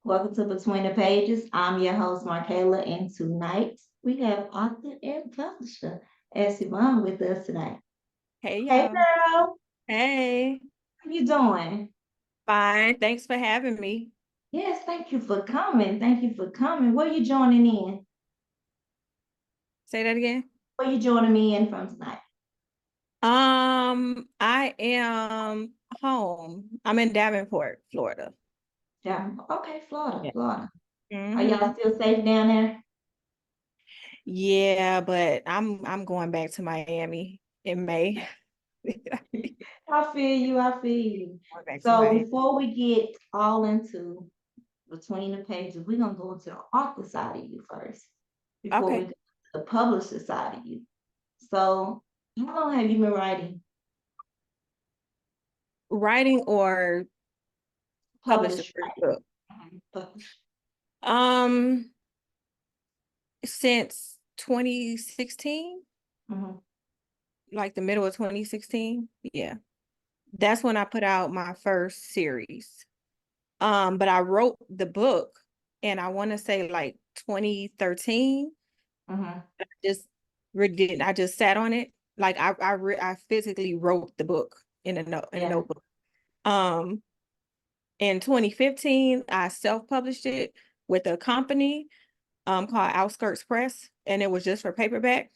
Welcome to Between the Pages. I'm your host, Markela, and tonight we have author and publisher as Yvonne with us tonight. Hey Hey y'all. girl, Hey. how you doing? Fine. Thanks for having me. Yes, thank you for coming. Thank you for coming. Where you joining in? Say that again. Where you joining me in from tonight? I am home. I'm in Davenport, Florida. Yeah. Okay, Florida, Yeah. Florida. Are y'all hmm still safe down there? Yeah, but I'm going back to Miami in May. I feel you, I feel you. Going back to So Miami. before we get all into Between the Pages, we're gonna go into the author side of you first before we Okay. go to the publisher side of you. So, how long have you been writing? Writing or publish the Published first writing. book. Published. Um, since 2016, Mhm. like the middle of 2016. Yeah. That's when I put out my first series. But I wrote the book and I want to say like 2013. Mhm. I just didn't. I just sat on it. Like I physically wrote the book in a Yeah. notebook. Um, in 2015, I self-published it with a company called Outskirts Press, and it was just for paperback.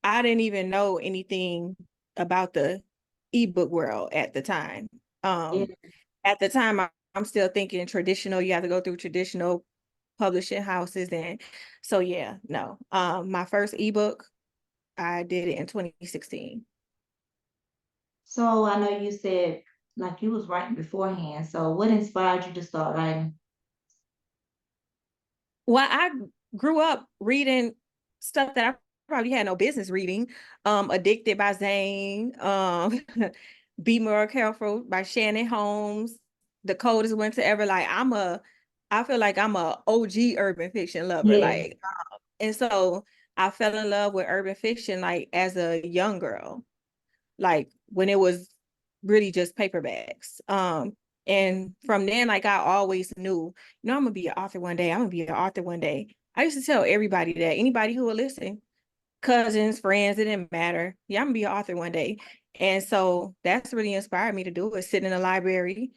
I didn't even know anything about the ebook world at the time. Yeah. At the time, I'm still thinking traditional. You have to go through traditional publishing houses, and so yeah, no. My first ebook, I did it in 2016. So I know you said like you was writing beforehand. So what inspired you to start writing? Well, I grew up reading stuff that I probably had no business reading. Addicted by Zane, Be More Careful by Shannon Holmes, The Coldest Winter Ever. I feel like I'm a OG urban fiction lover. Yes. And so I fell in love with urban fiction like as a young girl, like when it was really just paperbacks. And from then, like I always knew, I'm gonna be an author one day. I'm gonna be an author one day. I used to tell everybody that, anybody who would listen, cousins, friends, it didn't matter. Yeah, I'm gonna be an author one day. And so that's really inspired me to do it. Sitting in the library,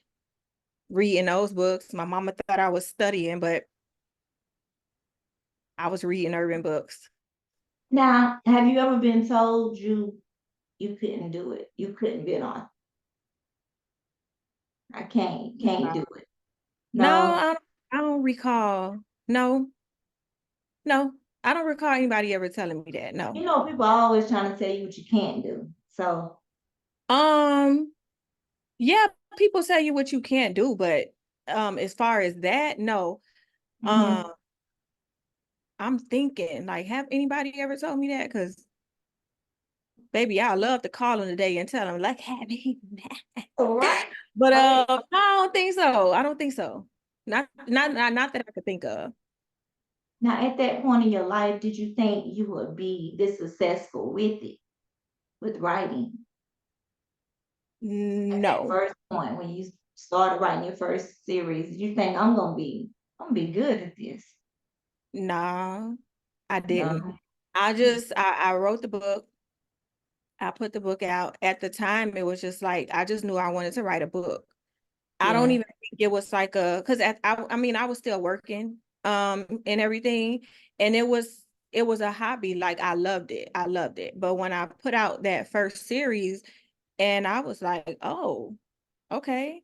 reading those books. My mama thought I was studying, but I was reading urban books. Now, have you ever been told you couldn't do it? You couldn't be an author. I can't do it. No, No. I don't recall. No, no, I don't recall anybody ever telling me that. No. You know, people are always trying to tell you what you can't do. So, Um, yeah, people tell you what you can't do, but as far as that, no. mhm. Um, I'm thinking, like, have anybody ever told me that? Because baby, I love to call them today and tell them, like, have me mad. All right. But Okay. I don't think so. I don't think so. Not that I could think of. Now, at that point in your life, did you think you would be this successful with it, with writing? At that No, first point when you started writing your first series, did you think I'm gonna be good at this? nah, I didn't. No. I wrote the book. I put the book out. At the time, it was just like I just knew I wanted to write a book. I don't Yeah. even think it was like because I mean I was still working and everything, and it was a hobby. Like I loved it. I loved it. But when I put out that first series, and I was like, oh, okay,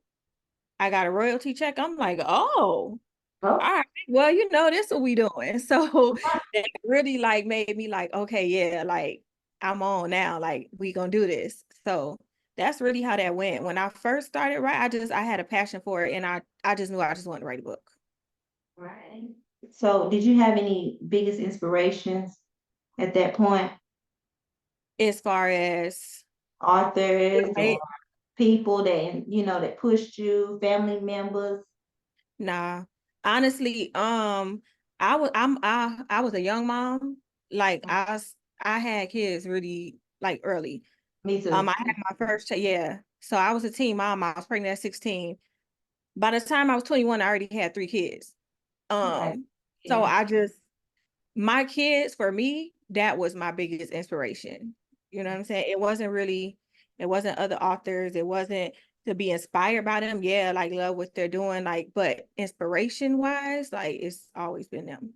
I got a royalty check. I'm like, oh, Oh, all right, well, this what we doing. So that really like made me like, okay, yeah, like I'm on now, like we gonna do this. So that's really how that went. When I first started, right, I had a passion for it, and I just knew I just wanted to write a book. right. So, did you have any biggest inspirations at that point? As far as Authors or right, people that that pushed you, family members? nah, honestly, I was a young mom. Like I had kids really like early. Me too. I had my first child, yeah. So I was a teen mom. I was pregnant at 16. By the time I was 21, I already had 3 kids. Right. So Yeah. my kids, for me, that was my biggest inspiration. You know what I'm saying? It wasn't other authors. It wasn't to be inspired by them. Yeah, like love what they're doing, like, but inspiration wise, like it's always been them.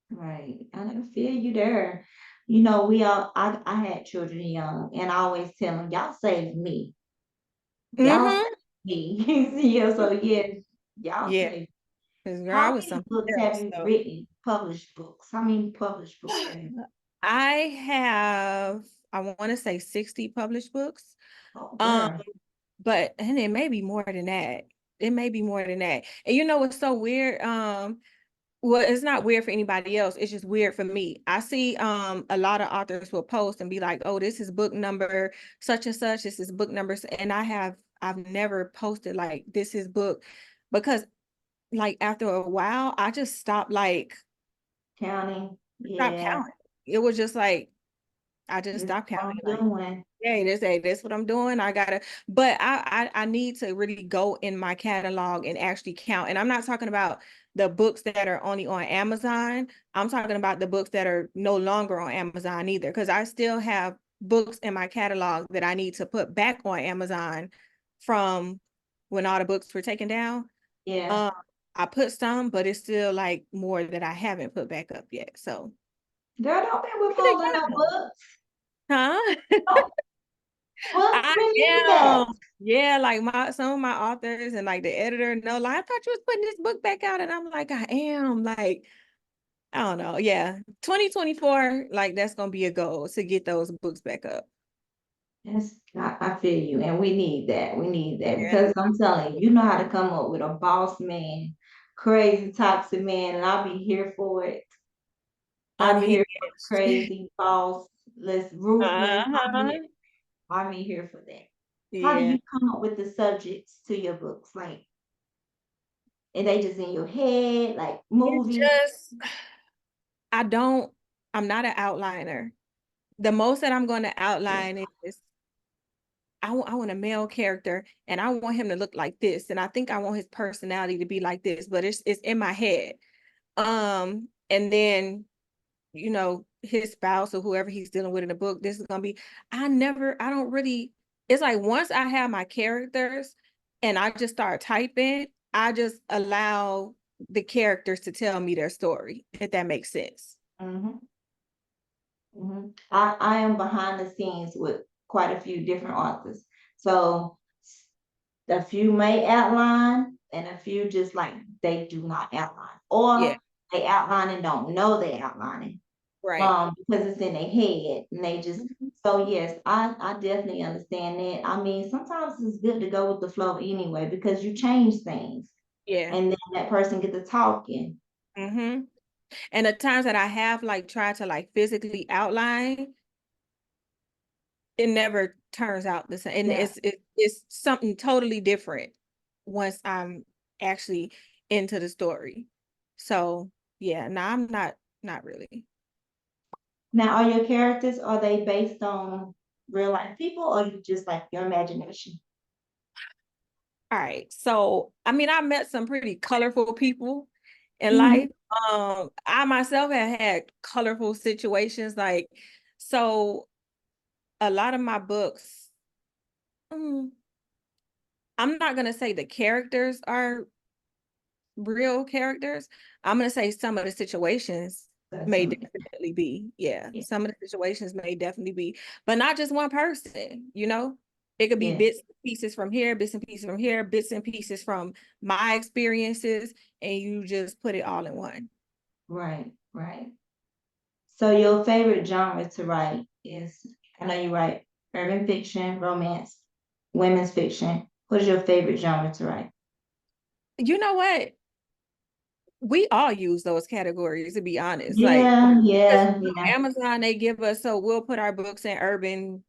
Right. And I feel you there. You know, I had children young, and I always tell them, y'all saved me. Y'all saved Mm-hmm. me. Yeah, so yeah, y'all Yeah, saved. because girl, I How was many something books have else. you So written, published books? How many published books have you? I have, I want to say 60 published books. Oh, Um, girl. but and it may be more than that. It may be more than that. And you know what's so weird? Well, it's not weird for anybody else. It's just weird for me. I see a lot of authors will post and be like, "Oh, this is book number such and such. This is book number," and I've never posted like this is book because like after a while, I just stopped Counting. stopped Yeah. counting. It was just like I just This is stopped what counting. I'm Like, doing. hey, this what I'm doing. I gotta, but I need to really go in my catalog and actually count. And I'm not talking about the books that are only on Amazon. I'm talking about the books that are no longer on Amazon either, because I still have books in my catalog that I need to put back on Amazon from when all the books were taken down. Yeah. Um, I put some, but it's still like more that I haven't put back up yet. So, Girl, don't be really withholding no gonna- books. huh? Oh, what I we need that. am. Yeah, like some of my authors and like the editor, no, like I thought you was putting this book back out. And I'm like, I am. Like, I don't know. Yeah. 2024, like that's gonna be a goal to get those books back up. Yes, I feel you, and we need that. We need that Yeah. because I'm telling you, you know how to come up with a boss man, crazy toxic man, and I'll be here for it. I'm here for Unhinged. crazy boss, let's ruthless. Uh-huh. I'm here for that. How do Yeah. you come up with the subjects to your books? Like, and they just in your head, like It movies. just, I don't, I'm not an outliner. The most that I'm going to outline is I want a male character and I want him to look like this. And I think I want his personality to be like this, but it's in my head. And then, his spouse or whoever he's dealing with in the book, this is gonna be, I don't really, it's like once I have my characters and I just start typing, I just allow the characters to tell me their story, if that makes sense. Mhm, mhm. I am behind the scenes with quite a few different authors. So a few may outline and a few just like they do not outline. Yeah, Or they outline and don't know they outlining. right. Because it's in their head and they just Mhm. so yes, I definitely understand that. I mean, sometimes it's good to go with the flow anyway because you change things Yeah. and then that person get to talking. Hmm. And the times that I have like tried to like physically outline, it never turns out the same. And Yeah. it's something totally different once I'm actually into the story. So yeah, no, I'm not really. Now, are your characters, are they based on real life people or you just like your imagination? All right. So I mean, I met some pretty colorful people in Mhm. life. I myself have had colorful situations. Like, so a lot of my books, mm, I'm not gonna say the characters are real characters. I'm gonna say some of the situations That's may some, definitely be, yeah, yeah, some of the situations may definitely be, but not just one person. It could be yeah, bits and pieces from here, bits and pieces from here, bits and pieces from my experiences, and you just put it all in one. right, right. So your favorite genre to write is, I know you write urban fiction, romance, women's fiction. What is your favorite genre to write? You know what? We all use those categories to be honest. Like, Yeah, because yeah, yeah. Amazon, they give us, so we'll put our books in urban,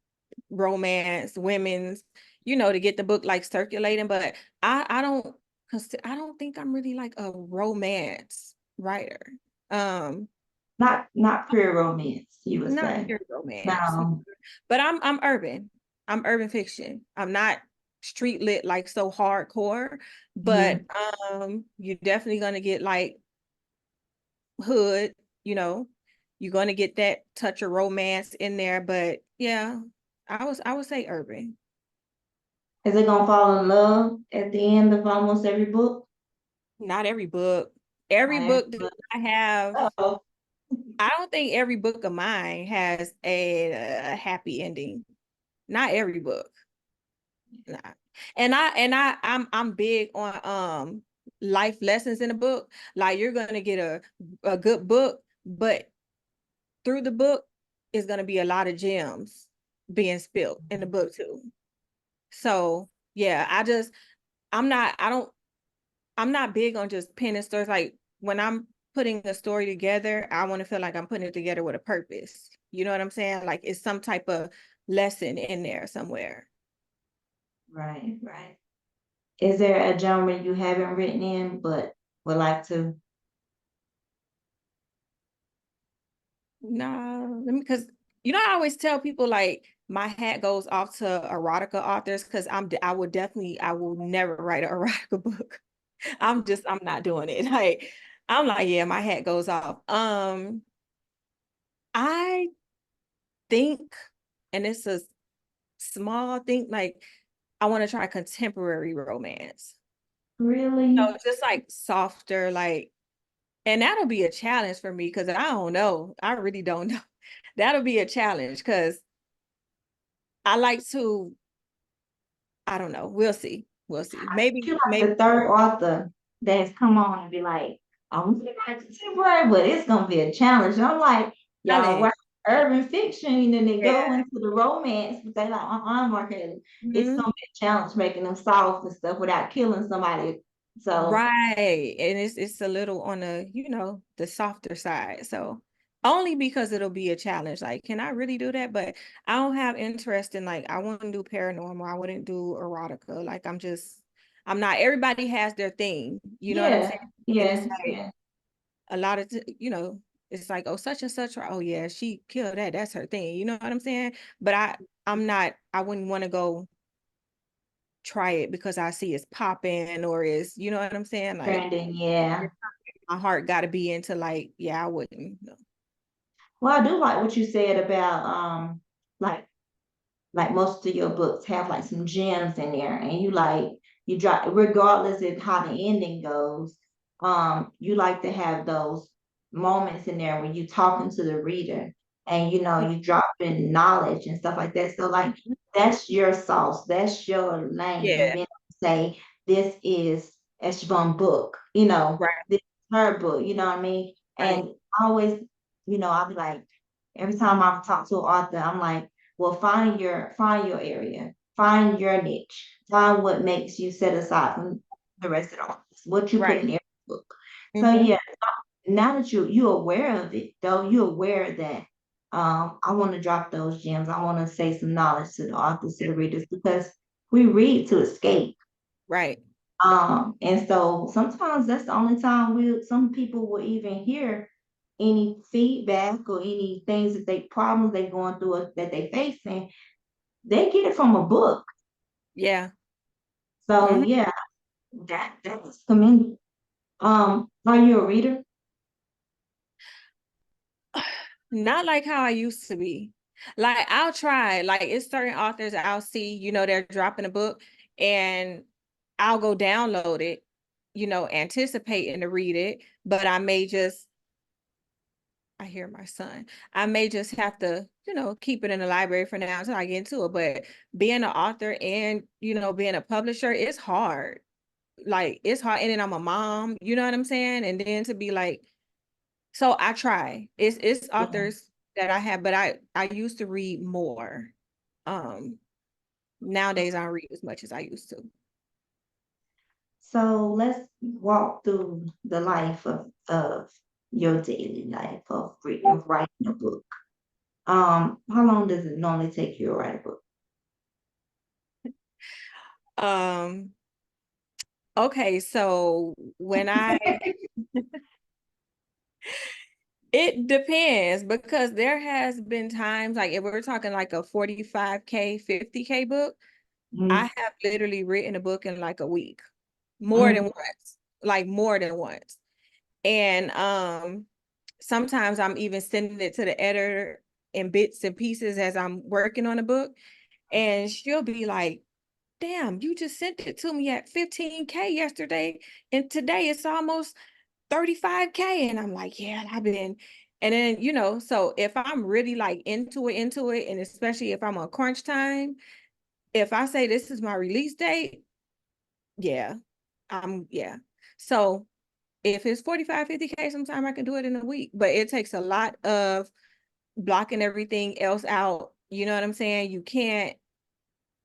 romance, women's, to get the book like circulating. But I don't think I'm really like a romance writer. Um, Not pure romance, you would not say. pure romance. No, But I'm urban. I'm urban fiction. I'm not. street lit like so hardcore, but Mhm. you're definitely gonna get like hood, you know, you're gonna get that touch of romance in there, but yeah, I would say urban. Is it gonna fall in love at the end of almost every book? Not every book. Every Not every book that book. I have, Oh, I don't think every book of mine has a happy ending. Not every book. Nah. I'm big on life lessons in a book. Like you're gonna get a good book, but through the book is gonna be a lot of gems being spilled in the book too. So yeah, I'm not I don't I'm not big on just penning stories. Like when I'm putting a story together, I want to feel like I'm putting it together with a purpose. You know what I'm saying? Like it's some type of lesson in there somewhere. right, right. Is there a genre you haven't written in but would like to? No, let me because I always tell people like my hat goes off to erotica authors because I will never write an erotica book. I'm not doing it. Like I'm like, yeah, my hat goes off. I think, and it's a small thing, like I want to try contemporary romance. Really? So just like softer, like, and that'll be a challenge for me because I don't know. I really don't know. That'll be a challenge because I like to, I don't know. We'll see. We'll see. You're like Maybe the third author that's come on and be like, I'm gonna write contemporary, but it's gonna be a challenge. And I'm like, y'all challenge. write urban fiction and then they Yeah. go into the romance, but they like, Markela, it's Mhm. gonna be a challenge making them soft and stuff without killing somebody. So Right. And it's a little on the, the softer side. So only because it'll be a challenge. Like, can I really do that? But I don't have interest in like I wouldn't do paranormal. I wouldn't do erotica. Like I'm not everybody has their thing. You know what I'm yeah, saying? And it's yeah, like yeah. a lot of it's like, oh, such and such, or oh yeah, she killed that. That's her thing. You know what I'm saying? But I'm not, I wouldn't want to go try it because I see it's popping or is, you know what I'm saying? Like Trending, yeah. my heart got to be into like, yeah, I wouldn't. No. Well, I do like what you said about like most of your books have like some gems in there and you drop regardless of how the ending goes, you like to have those moments in there when you talking to the reader and you drop in knowledge and stuff like that, so like that's your sauce, that's your lane, and Yeah, then say this is Esteban book, right, this is her book, you know what I mean? right. And I always, I'll be like, every time I talk to an author, I'm like, well, find your area, find your niche, find what makes you set aside from the rest of the authors, what you put Right. in every book. So Mm-hmm. yeah, now that you're aware of it, though, you're aware that I want to drop those gems. I want to say some knowledge to the authors, to the readers, because we read to escape. Right. And so sometimes that's the only time some people will even hear any feedback or any things that problems they going through or that they facing. They get it from a book. Yeah. So Hmm. yeah, that's commendable. Are you a reader? Not like how I used to be. Like I'll try, like it's certain authors I'll see, they're dropping a book and I'll go download it, anticipating to read it, but I hear my son. I may just have to, keep it in the library for now until I get into it. But being an author and, being a publisher, it's hard. Like it's hard. And then I'm a mom, you know what I'm saying? And then to be like, so I try. It's Yeah. authors that I have, but I used to read more. Um, Nowadays I don't read as much as I used to. So let's walk through the life of your daily life of reading, of writing a book. How long does it normally take you to write a book? Um, okay, so when I it depends because there has been times like if we're talking like a 45K, 50K book, Mhm. I have literally written a book in like a week, more than Mhm. once, like more than once. And sometimes I'm even sending it to the editor in bits and pieces as I'm working on a book. And she'll be like, damn, you just sent it to me at 15K yesterday. And today it's almost 35K. And I'm like, yeah, I've been. And then, so if I'm really like into it, and especially if I'm on crunch time, if I say this is my release date, yeah, yeah. So if it's 45, 50K, sometime I can do it in a week, but it takes a lot of blocking everything else out. You know what I'm saying?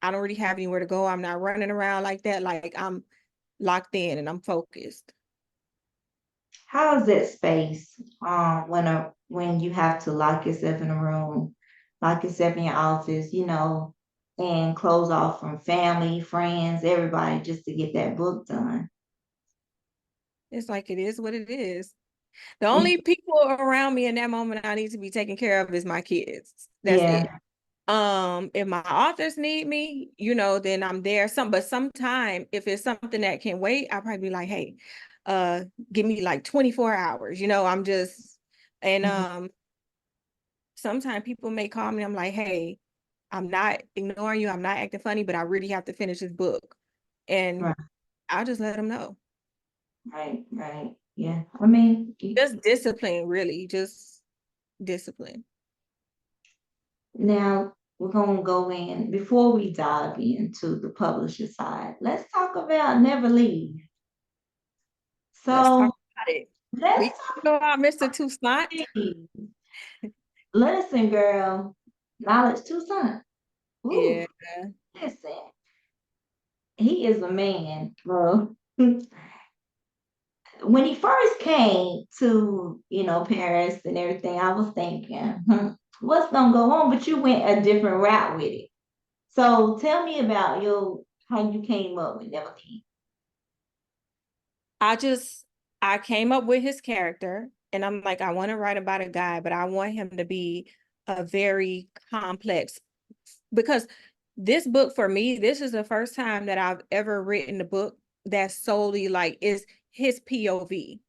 I don't really have anywhere to go. I'm not running around like that. Like I'm locked in and I'm focused. How is that space when you have to lock yourself in a room, lock yourself in your office, and close off from family, friends, everybody just to get that book done? It's like it is what it is. The only people around me in that moment I need to be taken care of is my kids. That's it. Yeah. If my authors need me, then I'm there. But sometime if it's something that can wait, I'll probably be like, hey, give me like 24 hours. I'm just and Mhm. sometimes people may call me. I'm like, hey, I'm not ignoring you. I'm not acting funny, but I really have to finish this book. And Right, I'll just let them know. right, right. Yeah. I mean, Just discipline, really. Just discipline. now we're gonna go in before we dive into the publisher side. Let's talk about Never Leave. Let's talk So about it. let's We talk know about Mr. Toussaint. about Leave. Listen, girl, knowledge Tucson. Yeah. Ooh, listen, he is a man, bro. When he first came to, Paris and everything, I was thinking, what's gonna go on? But you went a different route with it. So tell me about how you came up with Never Leave. I just I came up with his character and I'm like, I want to write about a guy, but I want him to be a very complex because this book for me, this is the first time that I've ever written a book that solely like is his POV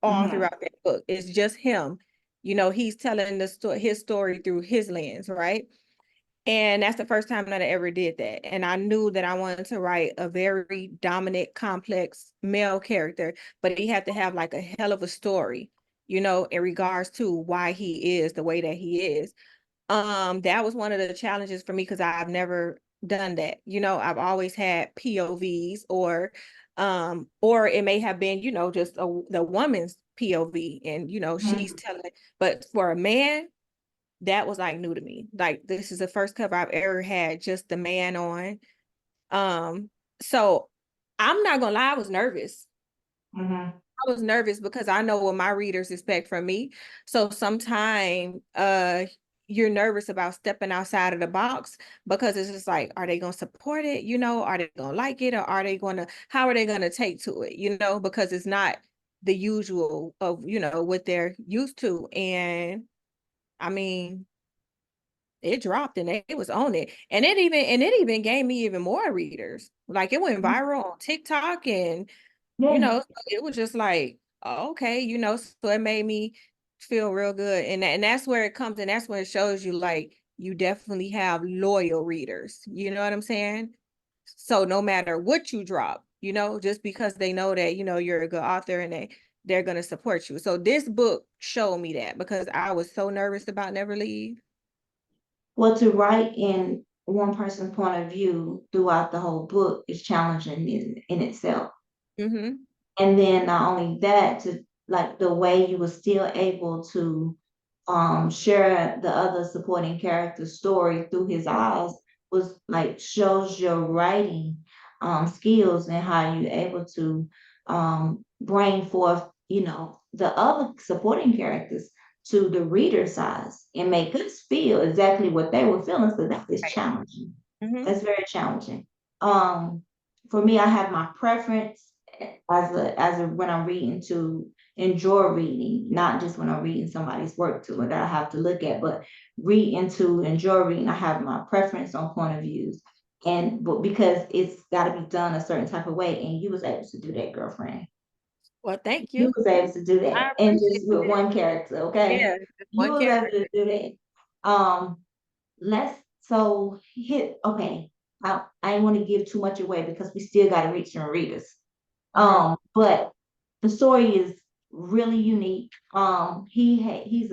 all Mhm, throughout that book. It's just him. He's telling his story through his lens, right? And that's the first time that I ever did that. And I knew that I wanted to write a very dominant, complex male character, but he had to have like a hell of a story, in regards to why he is the way that he is. That was one of the challenges for me because I've never done that. I've always had POVs or it may have been, just the woman's POV and she's mhm, telling it. But for a man, that was like new to me. Like this is the first cover I've ever had just the man on. So I'm not gonna lie, I was nervous. mhm. I was nervous because I know what my readers expect from me. So sometimes you're nervous about stepping outside of the box because it's just like, are they gonna support it? Are they gonna like it or how are they gonna take to it? Because it's not the usual of, what they're used to. And I mean, it dropped and it was on it. And it even gave me even more readers. Like it went viral on TikTok and Yeah. it was just like, oh, okay, so it made me feel real good. And that's where it comes and that's where it shows you like you definitely have loyal readers. You know what I'm saying? So no matter what you drop, just because they know that, you're a good author and they're gonna support you. So this book showed me that because I was so nervous about Never Leave. Well, to write in one person's point of view throughout the whole book is challenging in itself. Mm-hmm. And then not only that, to like the way you were still able to share the other supporting character's story through his eyes was like shows your writing skills and how you're able to bring forth, the other supporting characters to the reader's eyes and make us feel exactly what they were feeling. So that is Right. challenging. Mm-hmm. That's very challenging. Um, for me, I have my preference as a when I'm reading to enjoy reading, not just when I'm reading somebody's work to it that I have to look at, but reading to enjoy reading. I have my preference on point of views. but because it's got to be done a certain type of way, and you was able to do that, girlfriend. Well, thank You you. was able to do that, I and appreciate just with it. one character, okay? Yeah, just You one was able character. to do that. Let's so hit okay. I ain't want to give too much away because we still got to reach some readers. Hmm. But the story is really unique. He's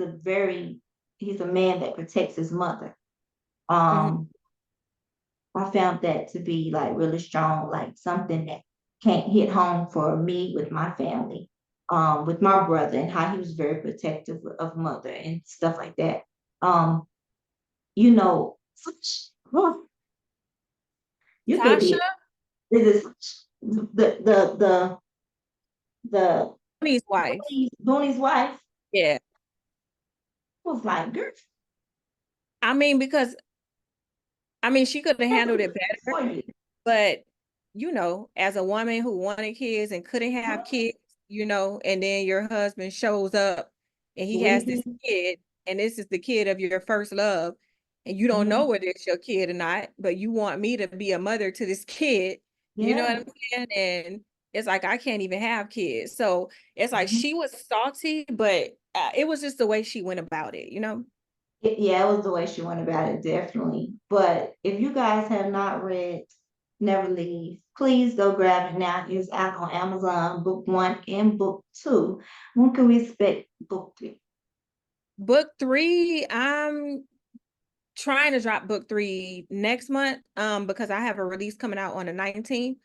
a man that protects his mother. Hmm. Um, I found that to be like really strong, like something that can't hit home for me with my family, with my brother and how he was very protective of mother and stuff like that. Um, you know, you could Tasha, be this is the Tony's wife. Booney's wife Yeah. was like, girl, I mean, because she could have I handled do it this better, for you. but as a woman who wanted kids and couldn't have Huh? kids, and then your husband shows up and he has this We kid, and this is the kid of your first love, and you don't know mhm, whether it's your kid or not, but you want me to be a mother to this kid, you know what yeah. I'm saying? And it's like I can't even have kids. So it's like Mhm. she was salty, but it was just the way she went about it, you know? Yeah, it was the way she went about it, definitely. But if you guys have not read Never Leave, please go grab it now. It's out on Amazon, book one and book two. When can we expect book three? Book three, I'm trying to drop book three next month because I have a release coming out on the 19th,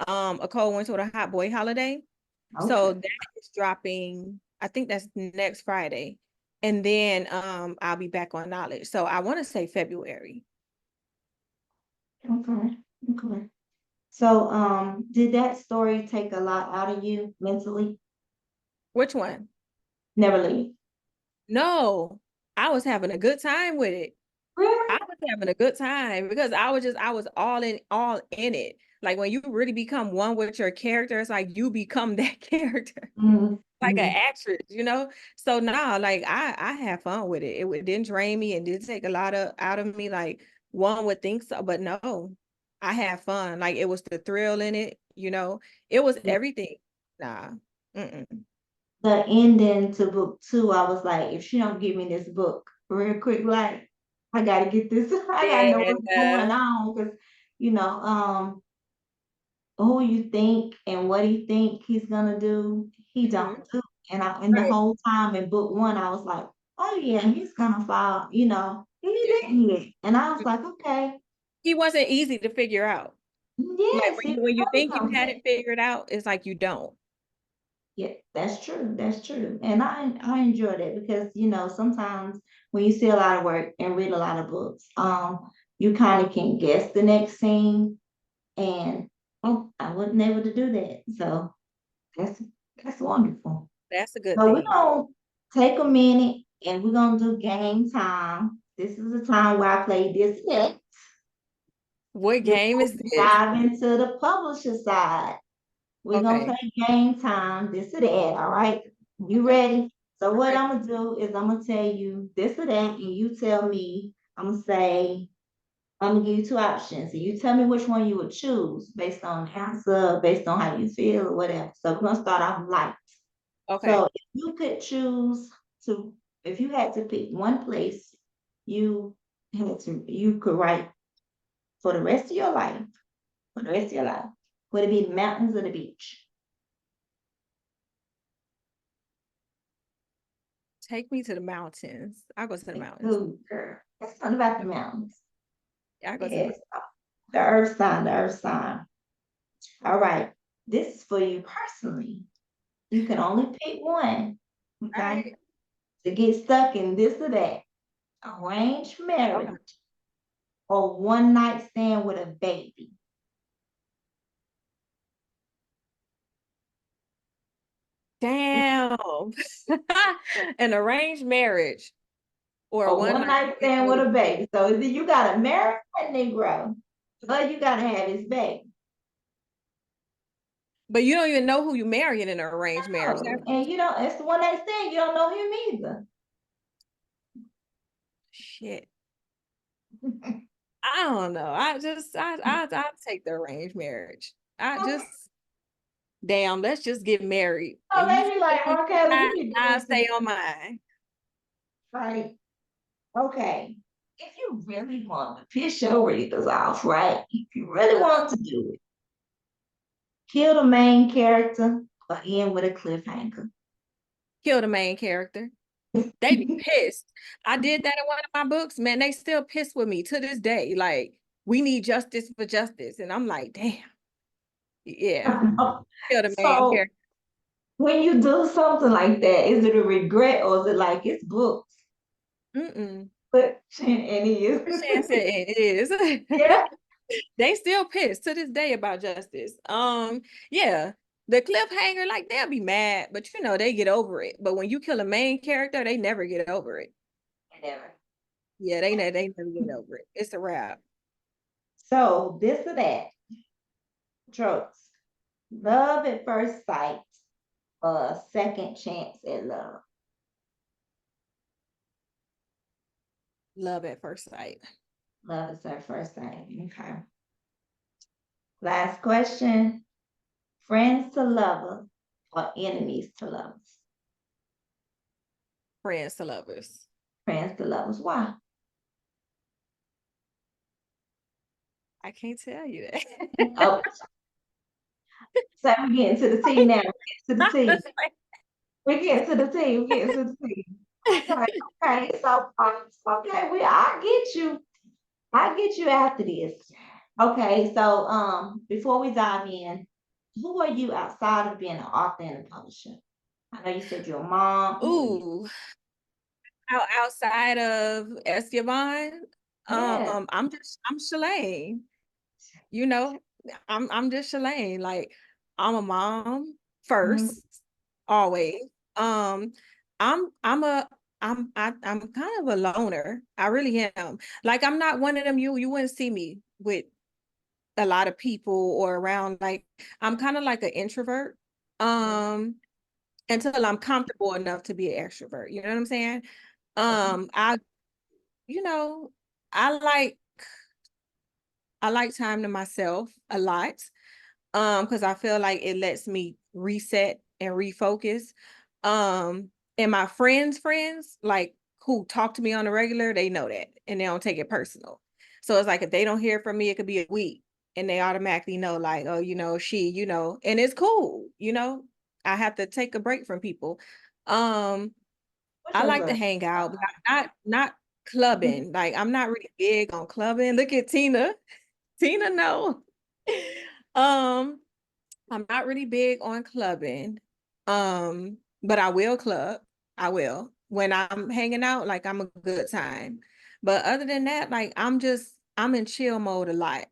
A Cold Winter with a Hot Boy Holiday. So Okay. that is dropping, I think that's next Friday. And then I'll be back on Knowledge. So I want to say February. Okay. Okay. So, did that story take a lot out of you mentally? Which one? Never Leave. No, I was having a good time with it. I Really? was having a good time because I was all in it. Like when you really become one with your character, it's like you become that character. Like an Mm-hmm. actress, you know? So nah, like I had fun with it. It didn't drain me and didn't take a lot of out of me. Like one would think so, but no, I had fun. Like it was the thrill in it, you know? It was everything. Nah. Mm-mm. The ending to book two, I was like, if she don't give me this book real quick, like I gotta get this, I gotta know what's Yeah. going on because who you think and what he think he's gonna do, he don't Mhm. do. And the Right. whole time in book one, I was like, oh yeah, he's gonna fall, he Yeah. didn't yet. And I was like, okay, He wasn't easy to figure out. Like yes, when he you probably think you gonna had get. it figured out, it's like you don't. Yeah, that's true. That's true. And I enjoy that because sometimes when you see a lot of work and read a lot of books, you kind of can guess the next scene. And oh, I wasn't able to do that. So that's that's wonderful. That's a good So we're thing. gonna take a minute and we're gonna do game time. This is the time where I play this next. What game Before is we this? dive into the publisher side. We're gonna Okay. play game time, this or that, all right? You Okay. ready? So I'm what ready. I'm gonna do is I'm gonna tell you this or that, and you tell me, I'm gonna give you two options, and you tell me which one you would choose based on the answer, based on how you feel or whatever. So we're gonna start off light. Okay. So to, if you had to pick one place you could write for the rest of your life, for the rest of your life, would it be the mountains or the beach? Take me to the mountains. I'll go to the mountains. Good girl. It's not about the mountains. Yeah, I'll go to the Yes, mountains. the earth sign, the earth sign. All right. This is for you personally. You can only pick one, All okay? right. To get stuck in this or that. Arranged Okay. marriage or one night stand with a baby. Damn. An arranged marriage or Or one one night night stand stand with with a a baby. So either you gotta marry that Negro, or you gotta have his baby. but you don't even know who you marry in an arranged marriage. Oh, and it's the one night stand, you don't know him either. Shit. I don't know. I take the arranged marriage. I Okay. just damn, let's just get married. So And you they be stay like, on Markela, mine, you can do I it to stay on mine. right. Okay. If you really want to piss your readers off, right? If you really want to do it, kill the main character or end with a cliffhanger. Kill the main character. They be pissed. I did that in one of my books, man. They still pissed with me to this day. Like, we need justice for justice. And I'm like, damn, yeah, kill the main So character. when you do something like that, is it a regret or is it like it's books? Mm-mm. But and it is. Shan said it is. Yeah. They still pissed to this day about justice. Yeah, the cliffhanger, like they'll be mad, but you know, they get over it. But when you kill a main character, they never get over it. Whatever. Yeah, they never get over it. It's a wrap. So this or that. Tropes. Love at first sight or a second chance at love. Love at first sight. Love is at first sight. Okay. Last question. Friends to lovers or enemies to lovers? Friends to lovers. Friends to lovers. Why? I can't tell you that. Oh, so we're getting to the T now. We're getting to the T. We're getting to the T. We're getting to the T. Okay, okay. So, okay, I get you. I get you after this. Okay, so before we dive in, who are you outside of being an author and a publisher? I know you said you're a mom. Who are you? Ooh, outside of Yvonne, Yeah. I'm Shalane. You know, I'm just Shalane. Like, I'm a mom Mhm. first, always. Um, I'm a I'm kind of a loner. I really am. Like, I'm not one of them. You wouldn't see me with a lot of people or around. Like, I'm kind of like an introvert. Um, until I'm comfortable enough to be an extrovert. You know what I'm saying? I you know, I like I like time to myself a lot. Because I feel like it lets me reset and refocus. And my friends, like who talk to me on a regular, they know that and they don't take it personal. So it's like if they don't hear from me, it could be a week and they automatically know, like, oh, and it's cool, I have to take a break from people. Um, What's I your like to zodiac hang out, but sign? not clubbing. Like, I'm not really big on clubbing. Look at Tina. Tina, no. Um, I'm not really big on clubbing. But I will club. I will. When I'm hanging out, like, I'm a good time. But other than that, like, I'm in chill mode a lot.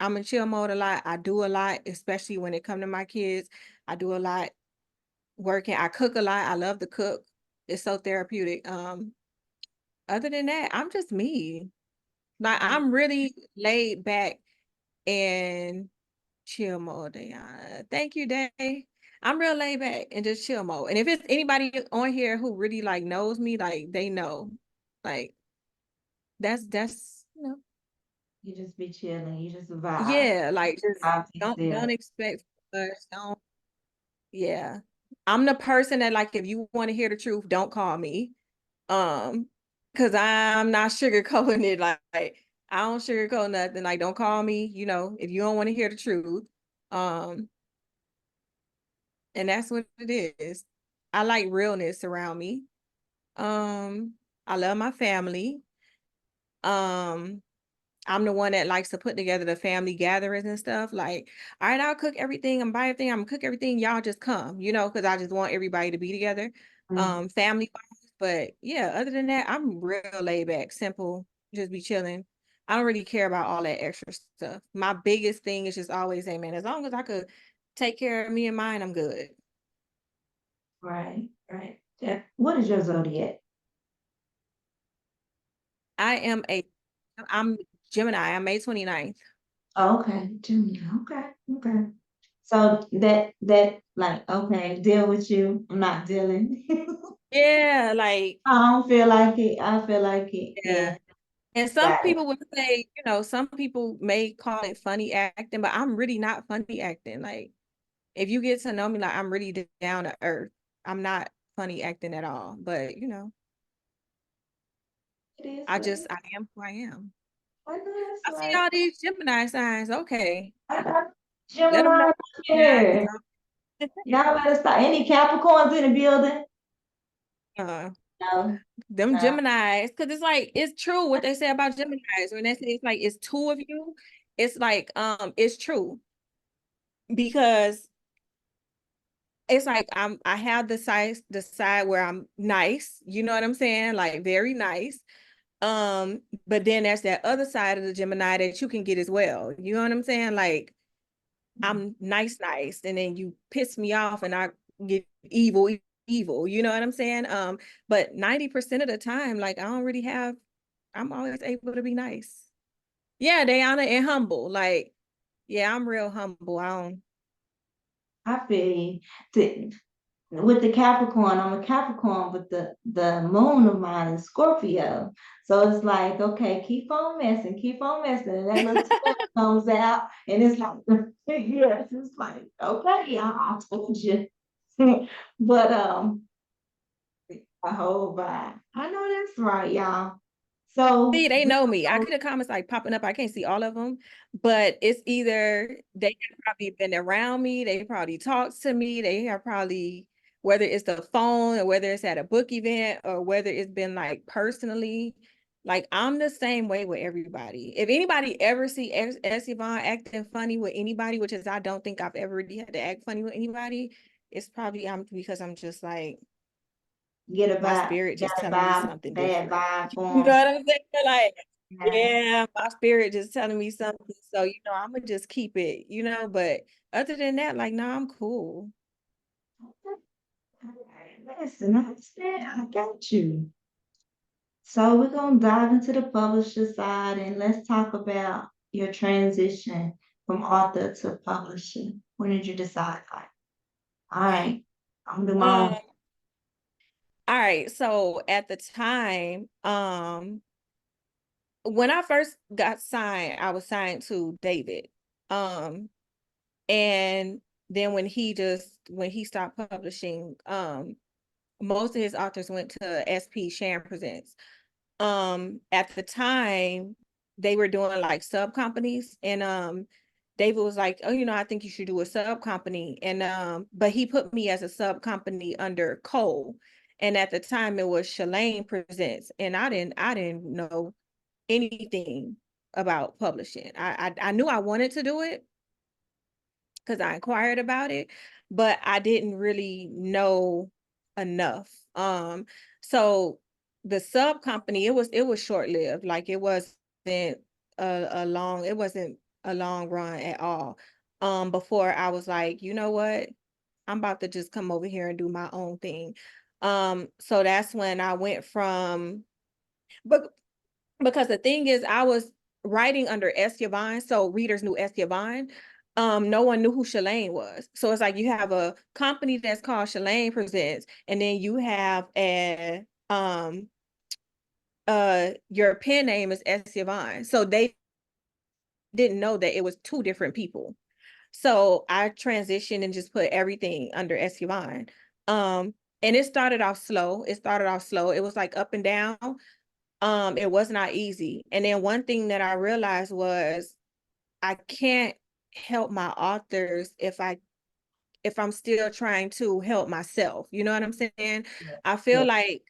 I'm in chill mode a lot. I do a lot, especially when it come to my kids. I do a lot working. I cook a lot. I love to cook. It's so therapeutic. Other than that, I'm just me. Like, Mm. I'm really laid back and chill mode. Thank you, Day. I'm real laid back and just chill mode. And if it's anybody on here who really like knows me, like, they know, like, that's. You just be chilling. You just vibe. Yeah, like, just Vibe to don't yourself. expect much. Don't. Yeah, I'm the person that, like, if you want to hear the truth, don't call me. Um, because I'm not sugarcoating it. Like, I don't sugarcoat nothing. Like, don't call me. If you don't want to hear the truth. Um, and that's what it is. I like realness around me. Um, I love my family. Um, I'm the one that likes to put together the family gatherings and stuff. Like, all right, I'll cook everything and buy everything. I'm gonna cook everything. Y'all just come, because I just want everybody to be together, Mm. family wise. But yeah, other than that, I'm real laid back, simple, just be chilling. I don't really care about all that extra stuff. My biggest thing is just always, hey man, as long as I could take care of me and mine, I'm good. Right, right. Yeah. What is your zodiac? I am I'm Gemini. I'm May 29th. Oh, okay, Gemini. Okay, okay. So that like okay, deal with you. I'm not dealing. Yeah, like, I don't feel like it. I feel like it. yeah, Yeah. And some Got it. people would say, some people may call it funny acting, but I'm really not funny acting. Like, if you get to know me, like, I'm really down to earth. I'm not funny acting at all. But, It is what it is. I am who I am. I know that's I see right. all these Gemini signs. Okay. I got Let them know. Gemini here. Y'all better stop. Any Capricorns in the building? Uh, No, them no. Geminis, because it's like, it's true what they say about Geminis. When they say it's like it's two of you, it's like, it's true. Because it's like I have the side where I'm nice, you know what I'm saying? Like, very nice. But then there's that other side of the Gemini that you can get as well. You know what I'm saying? Like, I'm nice, and then you piss me off and I get evil. You know what I'm saying? But 90% of the time, like, I'm always able to be nice. Yeah, they honor and humble. Like, yeah, I'm real humble. I don't. I feel you. With the Capricorn, I'm a Capricorn, but the moon of mine is Scorpio. So it's like, okay, keep on messing, and that little tail comes out, and it's like, yes, it's like, okay, I told you. But a whole vibe. I know that's right, y'all. So See, they know me. I get the comments like popping up. I can't see all of them, but it's either they have probably been around me, they probably talked to me, they have probably, whether it's the phone or whether it's at a book event or whether it's been like personally, like, I'm the same way with everybody. If anybody ever see Yvonne acting funny with anybody, which is I don't think I've ever really had to act funny with anybody, it's probably because I'm just like, get a my vibe, spirit just got a telling me vibe, something bad different. vibe You for know them. what I'm saying? Like, Yeah. yeah, my spirit just telling me something. So, I'm gonna just keep it, but other than that, like, no, I'm cool. All right, listen, I understand. I got you. So we're gonna dive into the publisher side and let's talk about your transition from author to publisher. When did you decide, like, all right, I'm gonna do my Um, own? all right. So at the time, when I first got signed, I was signed to David. Um, and then when he stopped publishing, most of his authors went to SP Sharon Presents. At the time they were doing like sub companies, and David was like, oh, I think you should do a sub company. And but he put me as a sub company under Cole, and at the time it was Shalane Presents, and I didn't know anything about publishing. I knew I wanted to do it because I inquired about it, but I didn't really know enough. So the sub company, it was short lived. Like, it wasn't a long run at all. Before I was like, you know what? I'm about to just come over here and do my own thing. So that's when I went from, but because the thing is, I was writing under S. Yvonne, so readers knew S. Yvonne. No one knew who Shalane was. So it's like you have a company that's called Shalane Presents, and then you have your pen name is S. Yvonne. So they didn't know that it was two different people. So I transitioned and just put everything under S. Yvonne. And it started off slow. It was like up and down. It was not easy. And then one thing that I realized was I can't help my authors if I'm still trying to help myself. You know what I'm saying? I feel Yeah. like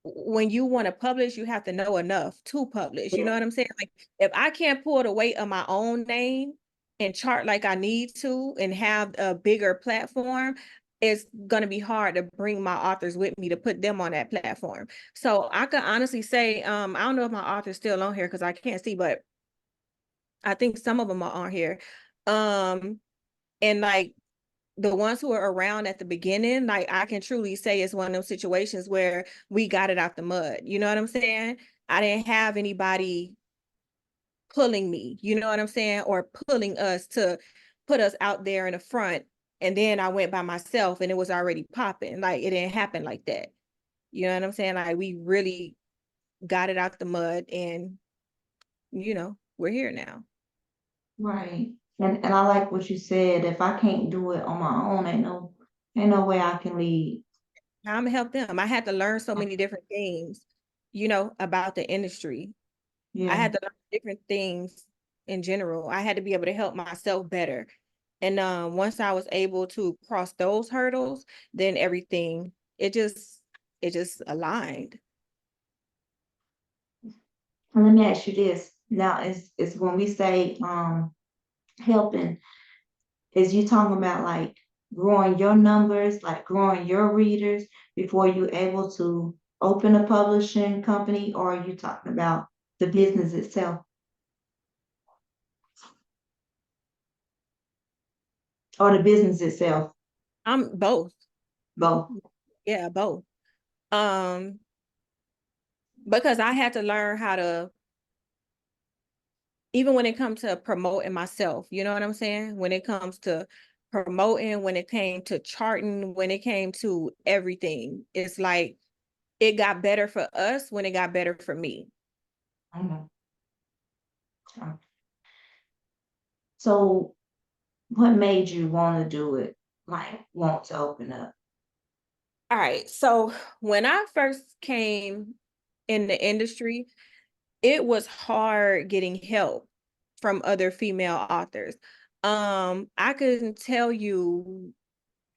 when you want to publish, you have to know enough to publish. You know Yeah. what I'm saying? Like, if I can't pull the weight of my own name and chart like I need to and have a bigger platform, it's going to be hard to bring my authors with me to put them on that platform. So I can honestly say, I don't know if my author's still on here because I can't see, but I think some of them are on here. Um, and like, the ones who are around at the beginning, like, I can truly say it's one of those situations where we got it out the mud. You know what I'm saying? I didn't have anybody pulling me, you know what I'm saying? Or pulling us to put us out there in the front. And then I went by myself and it was already popping. Like, it didn't happen like that. You know what I'm saying? Like, we really got it out the mud, and we're here now. Right. And I like what you said. If I can't do it on my own, ain't no way I can lead. I'm gonna help them. I had to learn so many different things, about the industry. I Yeah. had to learn different things in general. I had to be able to help myself better. And once I was able to cross those hurdles, then everything it just aligned. And let me ask you this. Now, is when we say helping, is you talking about like growing your numbers, like growing your readers before you're able to open a publishing company, or are you talking about the business itself or the business itself? I'm both. Both. Yeah, both. Um, because I had to learn how to, even when it comes to promoting myself, you know what I'm saying? When it comes to promoting, when it came to charting, when it came to everything, it's like it got better for us when it got better for me. Mhm. So what made you want to do it? Like want to open up? All right. So when I first came in the industry, it was hard getting help from other female authors. I couldn't tell you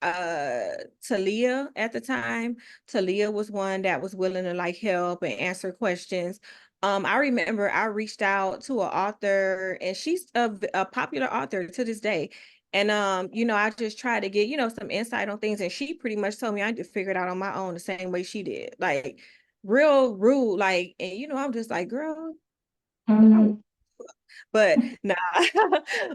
Talia at the time. Talia was one that was willing to like help and answer questions. I remember I reached out to an author, and she's a popular author to this day. And I just tried to get, some insight on things, and she pretty much told me I had to figure it out on my own the same way she did. Like real rude, like, and I'm just like, girl, I Mhm. but nah,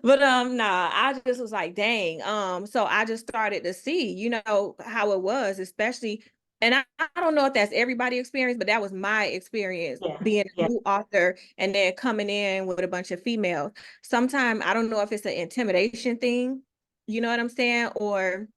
but nah, I just was like, dang. So I just started to see, how it was, especially, and I don't know if that's everybody's experience, but that was my experience Yeah. being a Yeah. new author and then coming in with a bunch of females. Sometimes I don't know if it's an intimidation thing, you know what I'm saying? Or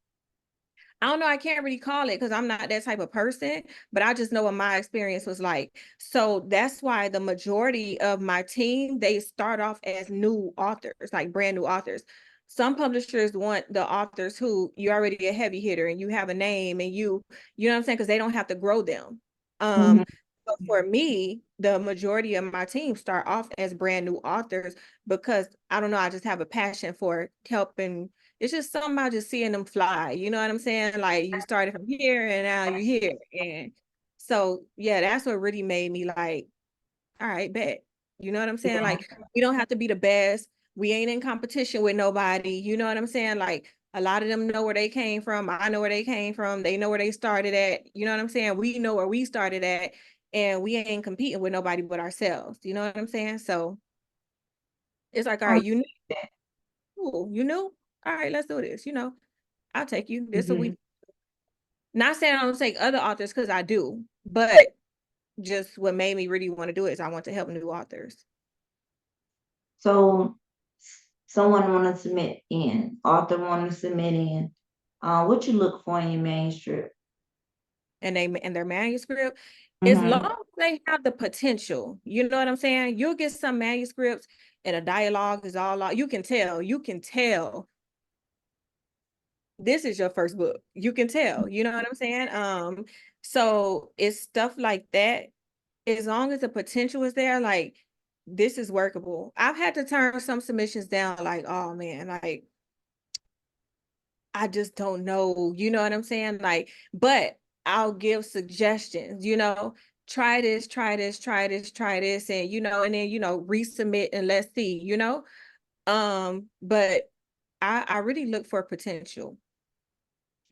I don't know. I can't really call it because I'm not that type of person, but I just know what my experience was like. So that's why the majority of my team, they start off as new authors, like brand new authors. Some publishers want the authors who you're already a heavy hitter and you have a name and you know what I'm saying? Because they don't have to grow them. Mhm. But for me, the majority of my team start off as brand new authors because I don't know, I just have a passion for helping. It's just something about just seeing them fly. You know what I'm saying? Like you started from here and now you're here. And so, yeah, that's what really made me like, all right, bet. You know what I'm saying? Yeah. Like we don't have to be the best. We ain't in competition with nobody. You know what I'm saying? Like a lot of them know where they came from. I know where they came from. They know where they started at. You know what I'm saying? We know where we started at, and we ain't competing with nobody but ourselves. You know what I'm saying? So it's like, all I right, cool, all right, let's do this. I'll take you. This will we Mhm. not saying I don't take other authors because I do, but just what made me really want to do it is I want to help new authors. So someone want to submit in, author want to submit in. What you look for in your manuscript? And their manuscript, as long Mm-hmm. as they have the potential, you know what I'm saying? You'll get some manuscripts and a dialogue is all out. You can tell this is your first book. You can tell, you know what I'm saying? So it's stuff like that. As long as the potential is there, like this is workable. I've had to turn some submissions down, like, oh man, like I just don't know, you know what I'm saying? Like, but I'll give suggestions, try this, try this, try this, try this, and and then resubmit and let's see, but I really look for potential.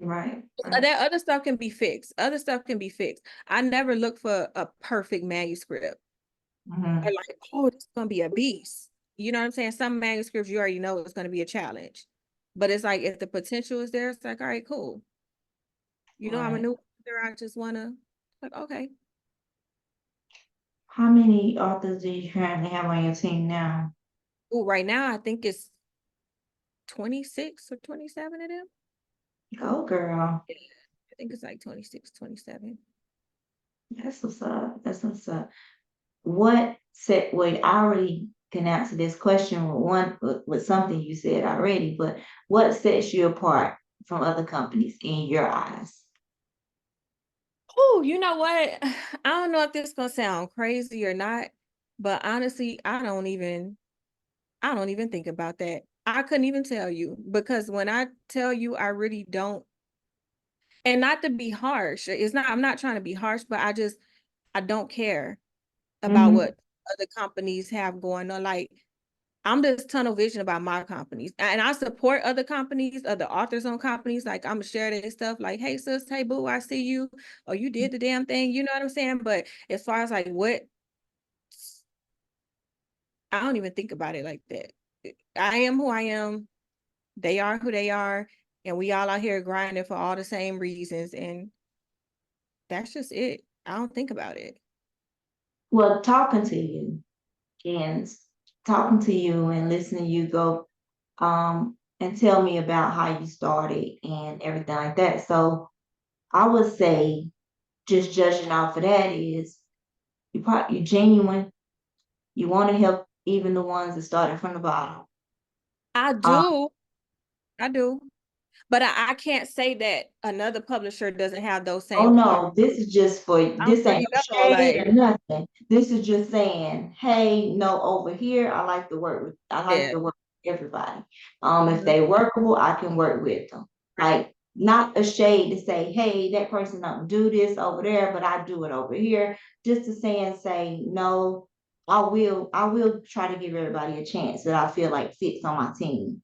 Right. Right. That other stuff can be fixed. Other stuff can be fixed. I never look for a perfect manuscript. Or Mm-hmm. like, oh, this is gonna be a beast. You know what I'm saying? Some manuscripts you already know it's gonna be a challenge. But it's like if the potential is there, it's like, all right, cool. I'm a Right. new author. I just wanna like, okay. How many authors do you currently have on your team now? Oh, right now I think it's 26 or 27 of them. Go girl. I think it's like 26, 27. That's what's up. That's what's up. What set well, I already can answer this question with with something you said already, but what sets you apart from other companies in your eyes? Oh, you know what? I don't know if this is gonna sound crazy or not, but honestly, I don't even think about that. I couldn't even tell you because when I tell you I really don't, and not to be harsh, I'm not trying to be harsh, but I don't care about Hmm. what other companies have going on. Like I'm just tunnel vision about my companies. And I support other companies, other authors on companies. Like I'm gonna share their stuff like, hey sis, hey boo, I see you. Or you did the damn thing. You know what I'm saying? But as far as like what, I don't even think about it like that. I am who I am. They are who they are. And we all out here grinding for all the same reasons. And that's just it. I don't think about it. Well, and talking to you and listening to you go and tell me about how you started and everything like that. So I would say just judging off of that is you're genuine. You want to help even the ones that started from the bottom. I Um, do. I do. But I can't say that another publisher doesn't have those oh same no, qualities. this is just for I'm this ain't straight no up all shade like, or nothing. This is just saying, hey, no, over here, I like yeah. to work with everybody. If Mhm. they workable, I can work with them. Right. Like not a shade to say, hey, that person don't do this over there, but I do it over here. Just to say and say, no, I will try to give everybody a chance that I feel like fits on my team.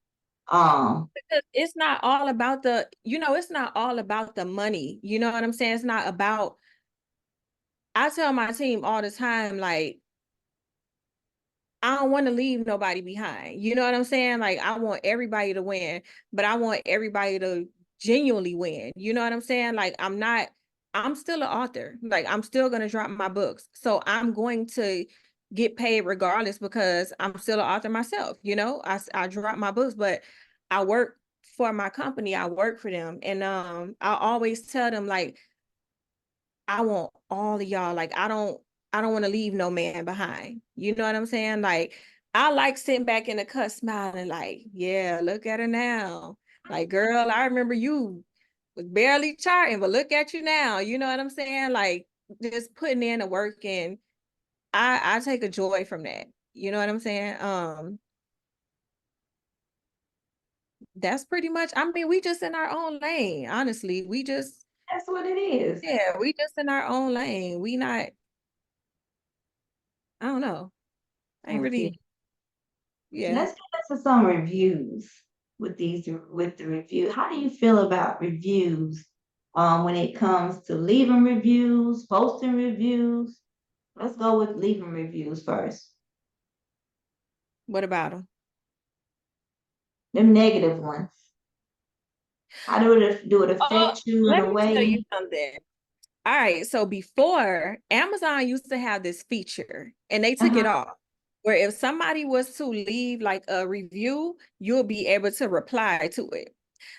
Um, Because it's not all about it's not all about the money. You know what I'm saying? It's not about, I tell my team all the time, like, I don't want to leave nobody behind. You know what I'm saying? Like I want everybody to win, but I want everybody to genuinely win. You know what I'm saying? Like I'm still an author. Like I'm still going to drop my books. So I'm going to get paid regardless because I'm still an author myself. I drop my books, but I work for my company. I work for them. And I always tell them like I want all of y'all. Like I don't want to leave no man behind. You know what I'm saying? Like I like sitting back in the cut smiling like, yeah, look at her now. Like, girl, I remember you was barely charting, but look at you now. You know what I'm saying? Like just putting in the work and I take a joy from that. You know what I'm saying? That's pretty much, I mean, we just in our own lane, honestly. that's what it is. Yeah, we just in our own lane. We not, I don't know. I ain't I feel really, yeah. Let's get into some reviews with the review. How do you feel about reviews when it comes to leaving reviews, posting reviews? Let's go with leaving reviews first. What about them? Them negative ones. How do it Oh, affect you in let a me tell you way? something. All right, so before Amazon used to have this feature and they took Uh-huh. it off where if somebody was to leave like a review, you'll be able to reply to it.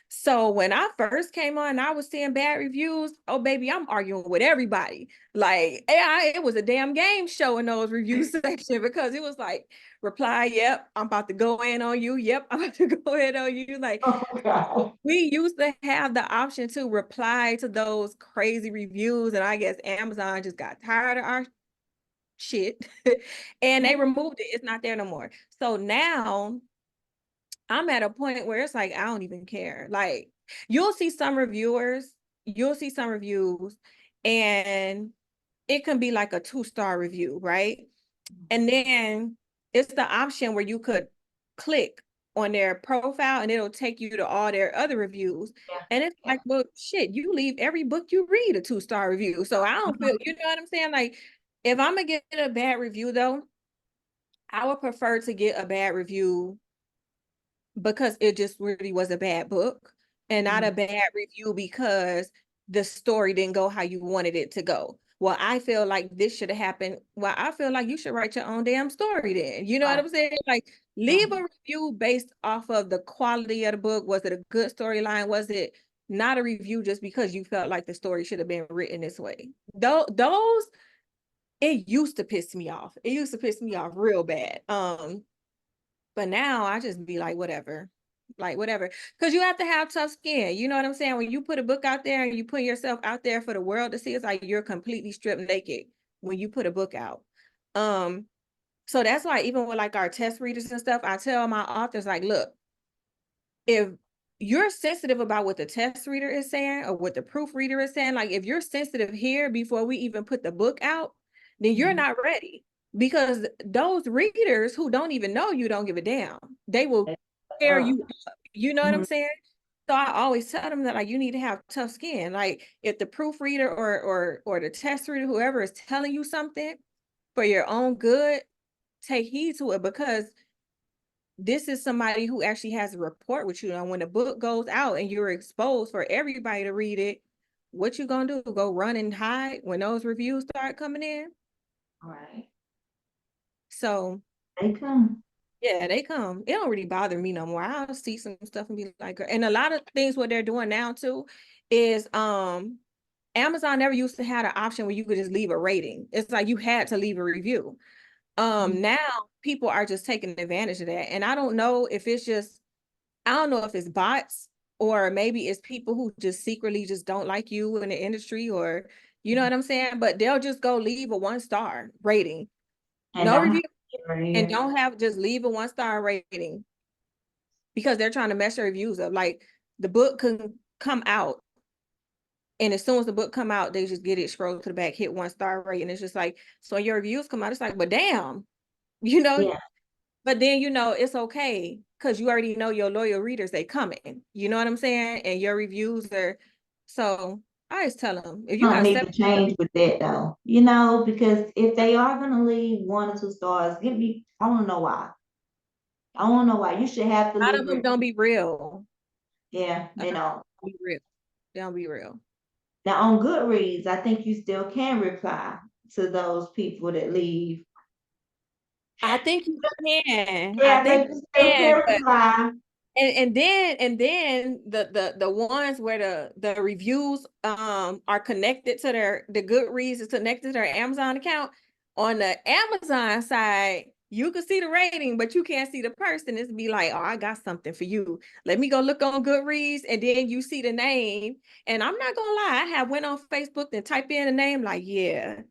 So when I first came on, I was seeing bad reviews. Oh, baby, I'm arguing with everybody. Like, it was a damn game show in those review section because it was like, reply, yep, I'm about to go in on you. Yep, I'm about to go in on you. Like, Oh God. we used to have the option to reply to those crazy reviews, and I guess Amazon just got tired of our shit and they removed it. It's not there no more. So now I'm at a point where it's like I don't even care. Like you'll see some reviewers, you'll see some reviews, and it can be like a 2-star review, right? And then it's the option where you could click on their profile and it'll take you to all their other reviews. Yeah, And it's yeah, like, well, shit, you leave every book you read a 2-star review. So I don't feel, you know what I'm saying? Like, if I'm gonna get a bad review though, I would prefer to get a bad review because it just really was a bad book and not a mhm, bad review because the story didn't go how you wanted it to go. Well, I feel like this should have happened. Well, I feel like you should write your own damn story then. You know what right. I'm saying? Like, leave a review based off of the quality of the book. Was it a good storyline? Was it not a review just because you felt like the story should have been written this way. Those it used to piss me off. It used to piss me off real bad. But now I just be like, whatever. Like whatever. Because you have to have tough skin. You know what I'm saying? When you put a book out there and you put yourself out there for the world to see, it's like you're completely stripped naked when you put a book out. So that's why even with like our test readers and stuff, I tell my authors, like, look, if you're sensitive about what the test reader is saying or what the proofreader is saying, like if you're sensitive here before we even put the book out, then you're not ready, because those readers who don't even know you don't give a damn. They will tear you up. You know what I'm Mhm. saying? So I always tell them that like you need to have tough skin. Like if the proofreader or the test reader, whoever is telling you something for your own good, take heed to it, because this is somebody who actually has a report with you. And when the book goes out and you're exposed for everybody to read it, what you gonna do? Go run and hide when those reviews start coming in? Right. So They come. yeah, they come. It don't really bother me no more. I'll see some stuff and be like, and a lot of things what they're doing now too is Amazon never used to have an option where you could just leave a rating. It's like you had to leave a review. Mhm. Now people are just taking advantage of that. And I don't know if it's just, I don't know if it's bots or maybe it's people who just secretly just don't like you in the industry, or you know what I'm saying? But they'll just go leave a 1-star rating, And no don't have review, right and here. don't have, just leave a 1-star rating, because they're trying to mess your reviews up. Like the book can come out, and as soon as the book come out, they just get it, scroll to the back, hit 1-star rating. It's just like, so your reviews come out. It's like, but damn, you know, Yeah. but then, you know, it's okay because you already know your loyal readers, they coming. You know what I'm saying? And your reviews are, so I always tell them, if you Something have need seven, to change with that though. Because if they are gonna leave 1 or 2 stars, give me I wanna know why. I wanna know why. You should have to a lot leave of a them don't be real. yeah, A lot they of them don't. don't be real. They don't be real. Now on Goodreads, I think you still can reply to those people that leave. I think you can. I Yeah, I think think you you still can, can but reply. and then the ones where the reviews are connected to the Goodreads is connected to their Amazon account. On the Amazon side, you can see the rating, but you can't see the person. It's be like, oh, I got something for you. Let me go look on Goodreads, and then you see the name. And I'm not gonna lie, I have went on Facebook and type in the name, like, yeah,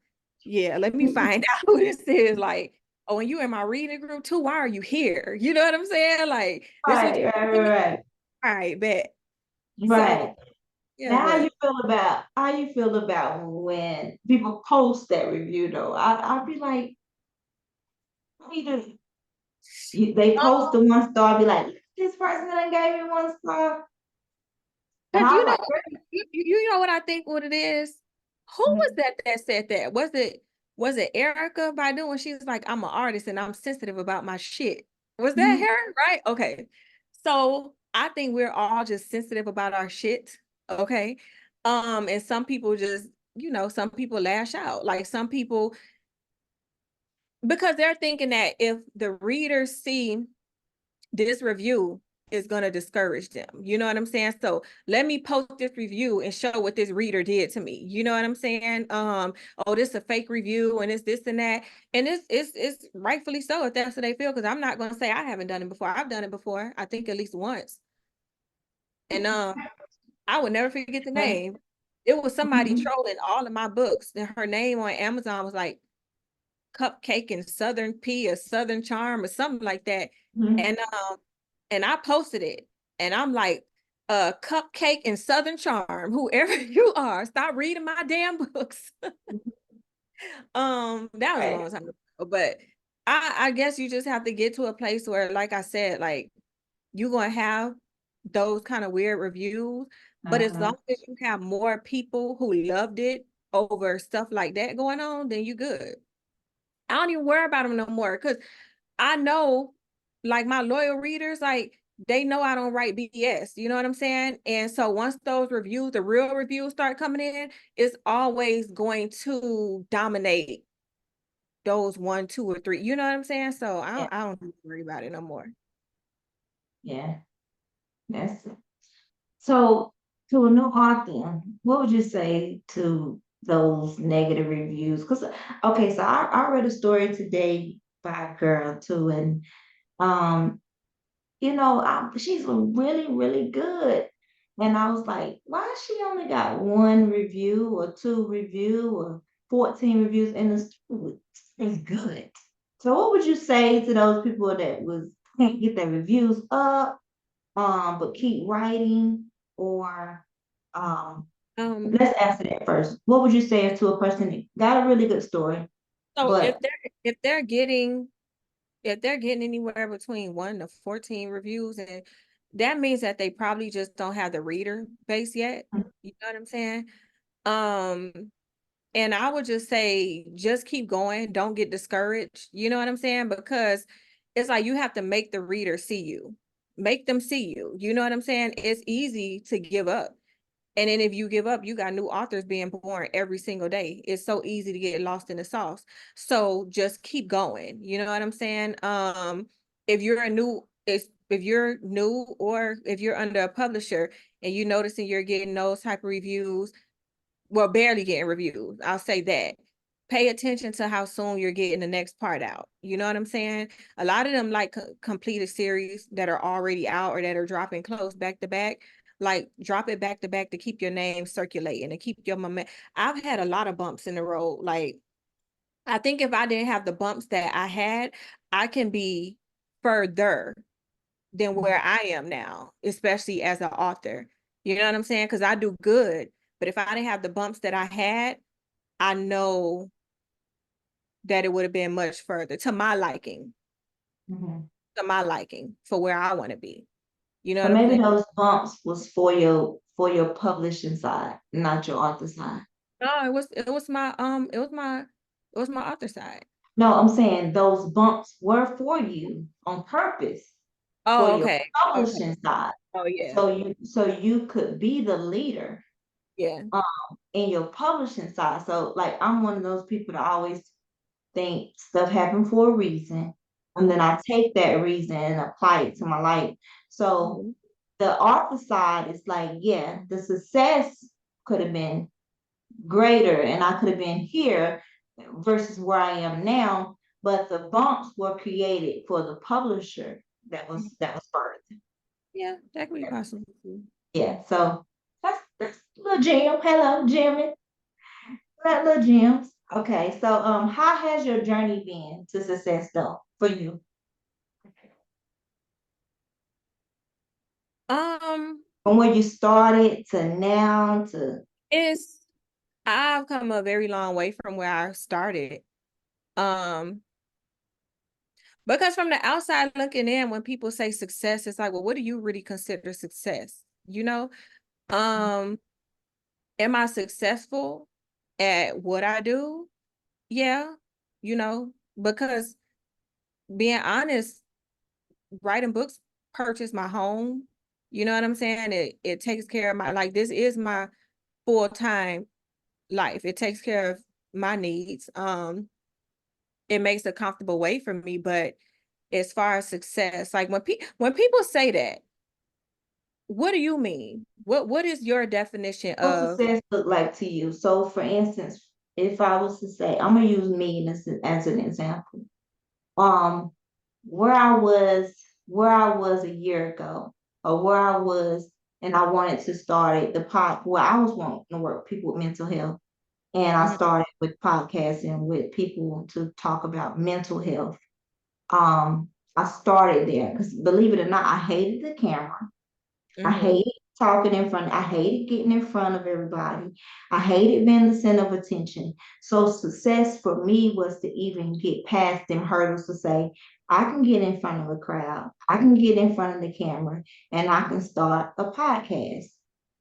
let me find out who this is. Like, oh, and you in my reading group too? Why are you here? You know what I'm saying? Like, this what Right, you right, do to me? right, All right, bet. right. So yeah, Now but how you feel about when people post that review though? I'd be like, we just they post the 1 star, be like, this person that gave me 1 star. And because I you was know like, you know what I think what it is? Who was "Mhm, that said that? Was it Erica Badu when she was like, I'm an artist and I'm sensitive about my shit? Was that mhm, her? Right? Okay. So I think we're all just sensitive about our shit. Okay. And some people just, some people lash out. Like some people, because they're thinking that if the readers see this review is going to discourage them. You know what I'm saying? So let me post this review and show what this reader did to me. You know what I'm saying? Oh, this is a fake review and it's this and that. And it's rightfully so if that's what they feel, because I'm not going to say I haven't done it before. I've done it before, I think at least once. And I would never forget the okay, name. It was somebody mhm, trolling all of my books. And her name on Amazon was like Cupcake and Southern Pea or Southern Charm or something like that. mhm, And I posted it, and I'm like, Cupcake and Southern Charm, whoever you are, stop reading my damn books. That was a right, long time ago, but I guess you just have to get to a place where, like I said, like you're gonna have those kind of weird reviews, but as uh-huh, long as you have more people who loved it over stuff like that going on, then you good. I don't even worry about them no more, because I know, like my loyal readers, like they know I don't write BS. You know what I'm saying? And so once those reviews, the real reviews start coming in, it's always going to dominate those 1, 2, or 3. You know what I'm saying? So yeah, I don't need to worry about it no more. yeah, that's it. So to a new author, what would you say to those negative reviews? Because okay, so I read a story today by a girl too, and um, she's really, really good. And I was like, why she only got one review or two review or 14 reviews in the story? It's good. So what would you say to those people that was can't get their reviews up, but keep writing or um Um, let's answer that first. What would you say to a person that got a really good story, so but if they're getting if they're getting anywhere between 1 to 14 reviews, and that means that they probably just don't have the reader base yet. You know what I'm saying? Um, and I would just say, just keep going. Don't get discouraged. You know what I'm saying? Because it's like you have to make the reader see you, make them see you. You know what I'm saying? It's easy to give up. And then if you give up, you got new authors being born every single day. It's so easy to get lost in the sauce. So just keep going. You know what I'm saying? If you're a new, if you're new or if you're under a publisher and you noticing you're getting those type of reviews, well, barely getting reviews, I'll say that. Pay attention to how soon you're getting the next part out. You know what I'm saying? A lot of them like completed series that are already out or that are dropping close back to back. Like drop it back to back to keep your name circulating and keep your momentum. I've had a lot of bumps in the road. Like I think if I didn't have the bumps that I had, I can be further than where I am now, especially as an author. You know what I'm saying? Because I do good, but if I didn't have the bumps that I had, I know that it would have been much further Mhm. to my liking for where I want to be. You know So what I'm maybe saying? those bumps was for your publishing side, not your author side. No, it was my author side. No, I'm saying those bumps were for you on purpose for Oh, your okay. Okay. publishing side. Oh, yeah. So you could be the leader Yeah. um in your publishing side. So like I'm one of those people that always think stuff happened for a reason. And then I take that reason and apply it to my life. So Mhm. the author side is like, yeah, the success could have been greater and I could have been here versus where I am now. But the bumps were created for the publisher that was birthed. Yeah, that could be possible too. Yeah. So that's little Jim. Hello, Jimmy. That little Jims. Okay. So how has your journey been to success though for you? Um, From where you started to now to it's I've come a very long way from where I started. Um, because from the outside looking in, when people say success, it's like, well, what do you really consider success? You know? Um, am I successful at what I do? Yeah, because being honest, writing books purchased my home. You know what I'm saying? It takes care of my like this is my full-time life. It takes care of my needs. It makes a comfortable way for me, but as far as success, like when people say that, what do you mean? What is your definition what of success look like to you? So for instance, if I was to say, I'm gonna use me as an example. Um, where I was where I was a year ago, or where I was and I wanted to start it, the pod where I was wanting to work with people with mental health. And I Mhm, started with podcasting with people to talk about mental health. Um, I started there because believe it or not, I hated the camera. I mhm, hated talking in front. I hated getting in front of everybody. I hated being the center of attention. So success for me was to even get past them hurdles to say, I can get in front of a crowd. I can get in front of the camera and I can start a podcast.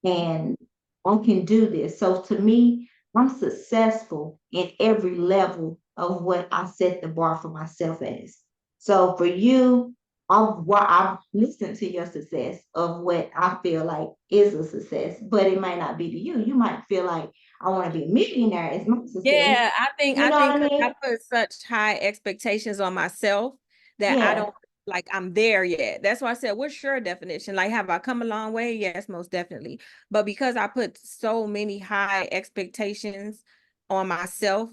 And I can do this. So to me, I'm successful in every level of what I set the bar for myself as. So for you, I've listened to your success of what I feel like is a success, but it might not be to you. You might feel like I want to be a millionaire as my success. yeah, I think You I know what think I 'cause mean? I put such high expectations on myself that I Yeah. don't like I'm there yet. That's why I said, what's your definition? Like, have I come a long way? Yes, most definitely. But because I put so many high expectations on myself,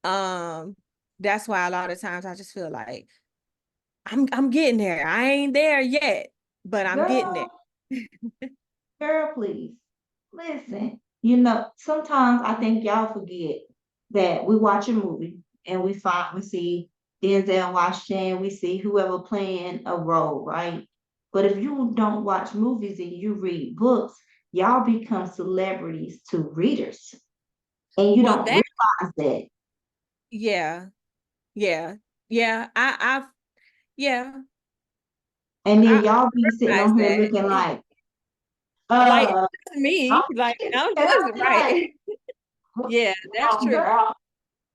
um, that's why a lot of times I just feel like I'm getting there. I ain't there yet, but I'm getting there. Girl, girl, please. Listen, you know, sometimes I think y'all forget that we watch a movie and we see Denzel Washington, we see whoever playing a role, right? But if you don't watch movies and you read books, y'all become celebrities to readers. And you Well, don't that, realize that. yeah, yeah, yeah. Yeah, And then I y'all be sitting realize on here that. looking like, Like, uh, that's I'm me. Like, I'm and I doing it be like, right. Yeah, that's true. girl,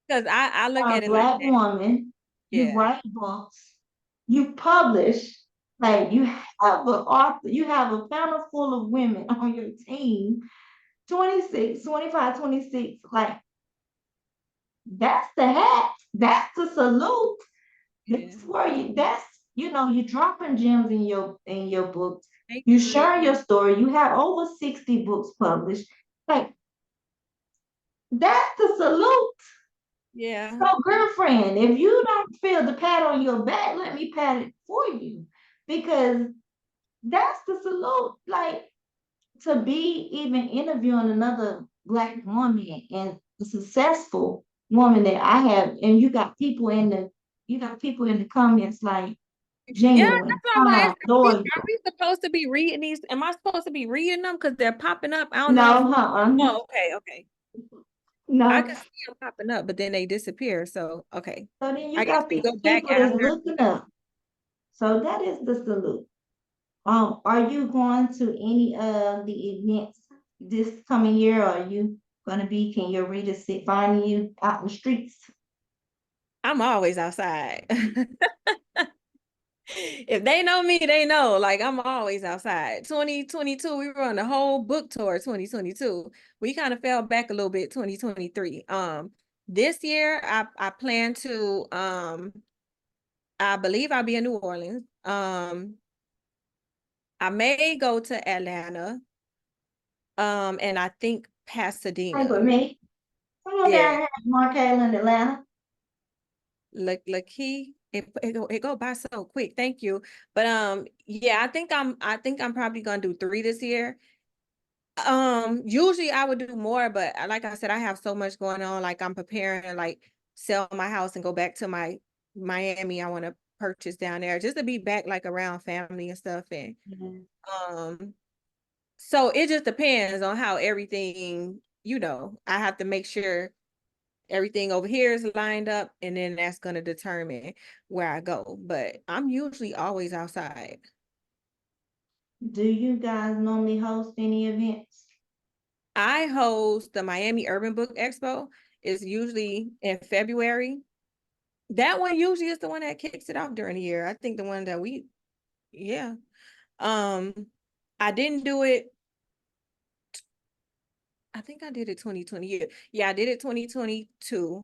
Because I look you're a at it like black that. woman, you Yeah. write books, you publish, like you have an author, you have a panel full of women on your team, 26, 25, 26. Like that's the hat, that's the salute. Yeah. That's where that's you're dropping gems in your books. Thank You you. share your story. You have over 60 books published. Like that's the salute. Yeah. So, girlfriend, if you don't feel the pat on your back, let me pat it for you. Because that's the salute. Like to be even interviewing another black woman and a successful woman that I have, and you got people in the comments like Yeah, that's genuine. what I'm Come gonna on, ask. Are loyal. we supposed to be reading these? Am I supposed to be reading them? Because they're popping up. I don't know if, No, oh, okay, okay. I no. can see them popping up, but then they disappear. So, okay. So then you I guess got we these go back people that's after. looking up. So that is the salute. Are you going to any of the events this coming year? Or are you gonna be, can your readers sit finding you out in the streets? I'm always outside. If they know me, they know. Like I'm always outside. 2022, we were on the whole book tour 2022. We kind of fell back a little bit 2023. This year I plan to I believe I'll be in New Orleans. I may go to Atlanta. And I think Hey, with Pasadena. me. Come on Yeah. down here, Markela in Atlanta. Look, it go by so quick. Thank you. But yeah, I think I'm probably gonna do 3 this year. Usually I would do more, but like I said, I have so much going on. Like I'm preparing to like sell my house and go back to my Miami. I want to purchase down there just to be back like around family and stuff. And Mhm. um, so it just depends on how everything, I have to make sure everything over here is lined up, and then that's going to determine where I go. But I'm usually always outside. Do you guys normally host any events? I host the Miami Urban Book Expo. It's usually in February. That one usually is the one that kicks it off during the year. I think the one that yeah. Um, I didn't do it. I think I did it 2020. Yeah, I did it 2022.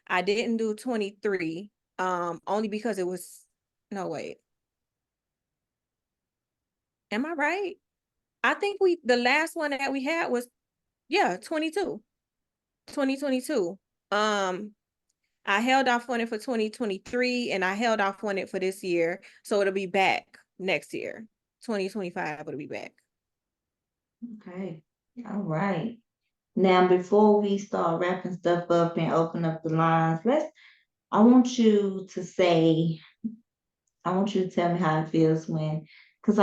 I didn't do 23. Only because it was, no, wait. Am I right? I think the last one that we had was, yeah, 2022. Um, I held off on it for 2023 and I held off on it for this year. So it'll be back next year. 2025 it'll be back. Okay. All right. Now, before we start wrapping stuff up and open up the lines, I want you to say, I want you to tell me how it feels because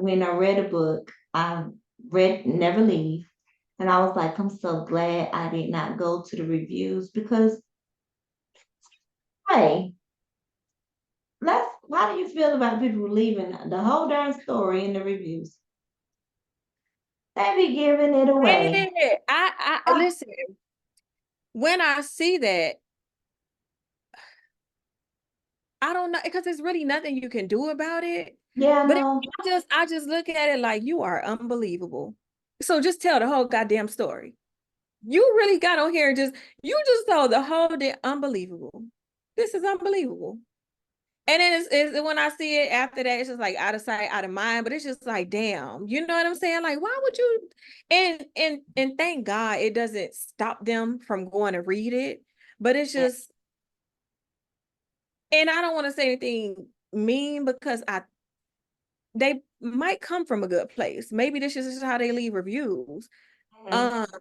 when I read a book, I read Never Leave, and I was like, I'm so glad I did not go to the reviews because, hey, how do you feel about people leaving the whole darn story in the reviews? They be giving it away. Hey, I Ah, listen, when I see that, I don't know, because there's really nothing you can do about it. yeah, But no, I just look at it like you are unbelievable. So just tell the whole goddamn story. You really got on here and you just told the whole day unbelievable. This is unbelievable. And then it's when I see it after that, it's just like out of sight, out of mind. But it's just like, damn, you know what I'm saying? Like, why would you? And thank God it doesn't stop them from going to read it. But it's Yeah. just, and I don't want to say anything mean because they might come from a good place. Maybe this is just how they leave reviews. Mhm. Um,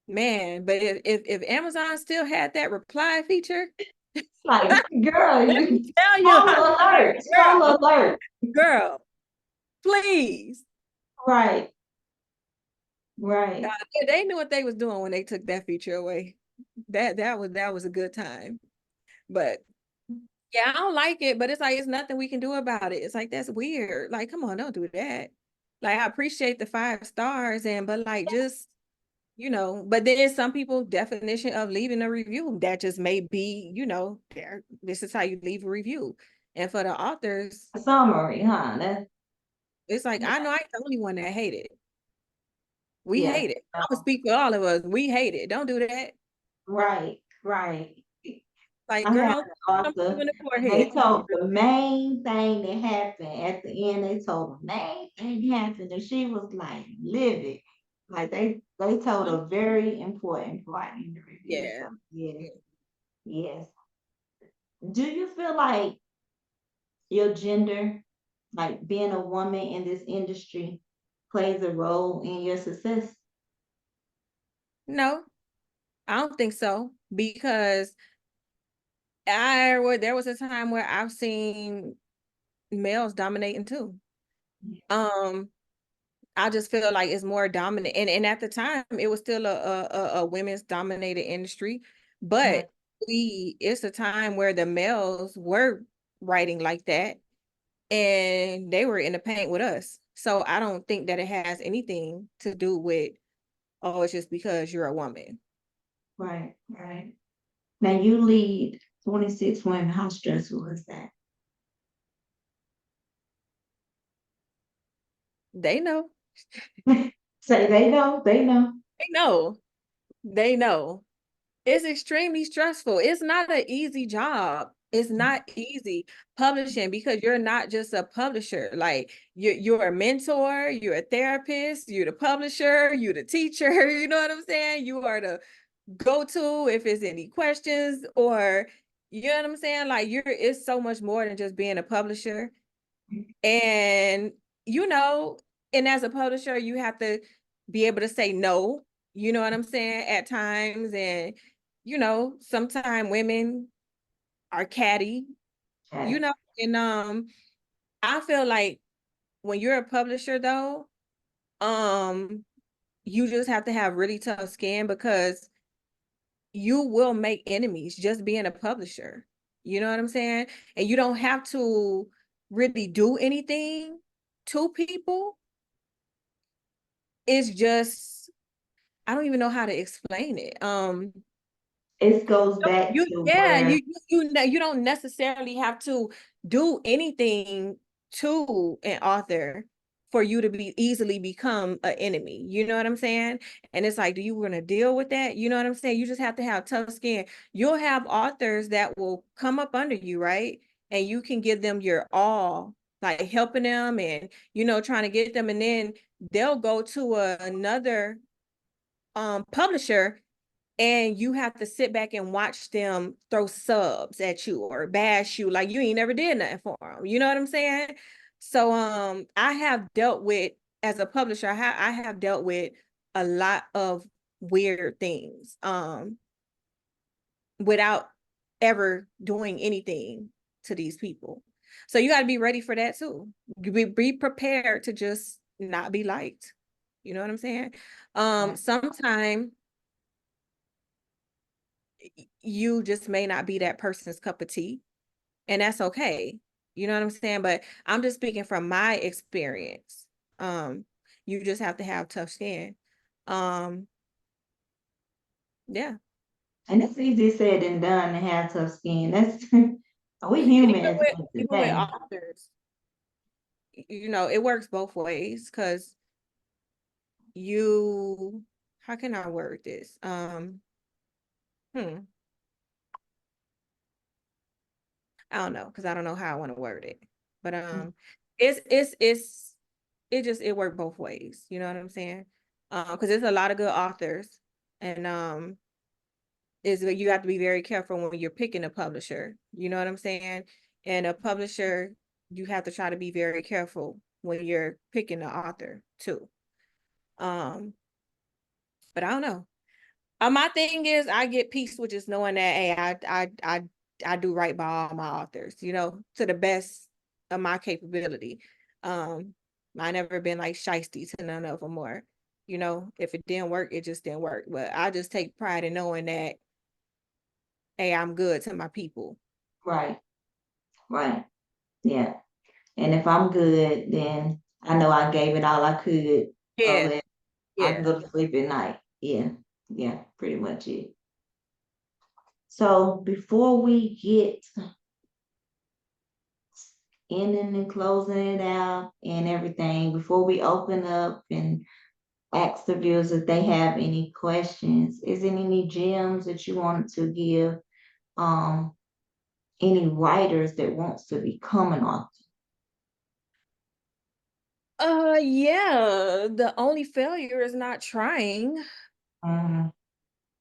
man, but if Amazon still had that reply feature, Like, girl, let you me tell you, spoiler alert, spoiler girl, alert. girl, please. Right, right. They knew what they was doing when they took that feature away. That was a good time. But yeah, I don't like it, but it's like it's nothing we can do about it. It's like that's weird. Like, come on, don't do that. Like, I appreciate the 5 stars but like just but then some people definition of leaving a review that just may be, there this is how you leave a review. And for the authors, Summary, huh? That's it's like yeah, I know I ain't the only one that hate it. We yeah. hate it. I'm gonna No. speak for all of us. We hate it. Don't do that. Right, right. Like, I had girl, an punch you author, in the and they forehead. told the main thing that happened at the end. They told the main thing happened, and she was like, "Live it." Like they told a very important part in the review. So Yeah. yes, yes. Do you feel like your gender, like being a woman in this industry, plays a role in your success? No, I don't think so because there was a time where I've seen males dominating too. Um, I just feel like it's more dominant, and at the time it was still a women's dominated industry, Right, but it's a time where the males were writing like that, and they were in the paint with us. So I don't think that it has anything to do with, oh, it's just because you're a woman. right, right. Now you lead 26 women. How stressful is that? They know. Say they know, they know. They know. They know. It's extremely stressful. It's not an easy job. It's not easy publishing because you're not just a publisher. Like you're a mentor, you're a therapist, you're the publisher, you're the teacher. You know what I'm saying? You are the go-to if it's any questions or you know what I'm saying? Like it's so much more than just being a publisher. And you know, and as a publisher, you have to be able to say no, you know what I'm saying, at times. And, sometimes women are catty, you Okay. know, and I feel like when you're a publisher though, um, you just have to have really tough skin because you will make enemies just being a publisher. You know what I'm saying? And you don't have to really do anything to people. It's just I don't even know how to explain it. It goes back You to yeah, where you don't necessarily have to do anything to an author for you to be easily become an enemy. You know what I'm saying? And it's like, do you want to deal with that? You know what I'm saying? You just have to have tough skin. You'll have authors that will come up under you, right? And you can give them your all, like helping them and trying to get them, and then they'll go to another publisher and you have to sit back and watch them throw subs at you or bash you like you ain't never did nothing for them. You know what I'm saying? So I have dealt with as a publisher, I have dealt with a lot of weird things without ever doing anything to these people. So you got to be ready for that too. Be prepared to just not be liked. You know what I'm saying? Sometimes you just may not be that person's cup of tea, and that's okay. You know what I'm saying? But I'm just speaking from my experience. Um, you just have to have tough skin. Um, yeah. and it's easier said than done to have tough skin. That's we And human at the end of the even with day. authors, it works both ways because you, how can I word this? Hmm. I don't know, because I don't know how I want to word it. But Mm. it's it worked both ways. You know what I'm saying? Because there's a lot of good authors, and is that you have to be very careful when you're picking a publisher. You know what I'm saying? And a publisher, you have to try to be very careful when you're picking the author too. Um, but I don't know. My thing is I get peace with just knowing that hey, I do right by all my authors, you know, to the best of my capability. Um, I never been like shisty to none of them or, you know, if it didn't work, it just didn't work. But I just take pride in knowing that hey, I'm good to my people. Right, right. Yeah. And if I'm good, then I know I gave it all I could. Yeah, Then I can yeah. go to sleep at night. Yeah. Yeah, pretty much it. So before we get ending and closing it out and everything, before we open up and ask the viewers if they have any questions, is there any gems that you wanted to give um any writers that wants to become an author? Yeah, the only failure is not trying. Mhm.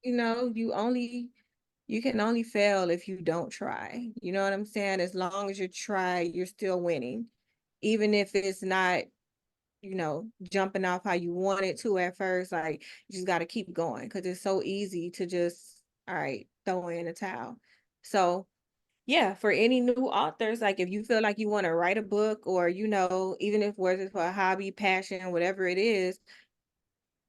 You know, you can only fail if you don't try. You know what I'm saying? As long as you try, you're still winning. Even if it's not, you know, jumping off how you want it to at first, like you just got to keep going because it's so easy to just, all right, throw in a towel. So, yeah, for any new authors, like if you feel like you want to write a book or, you know, even if whether it's for a hobby, passion, whatever it is,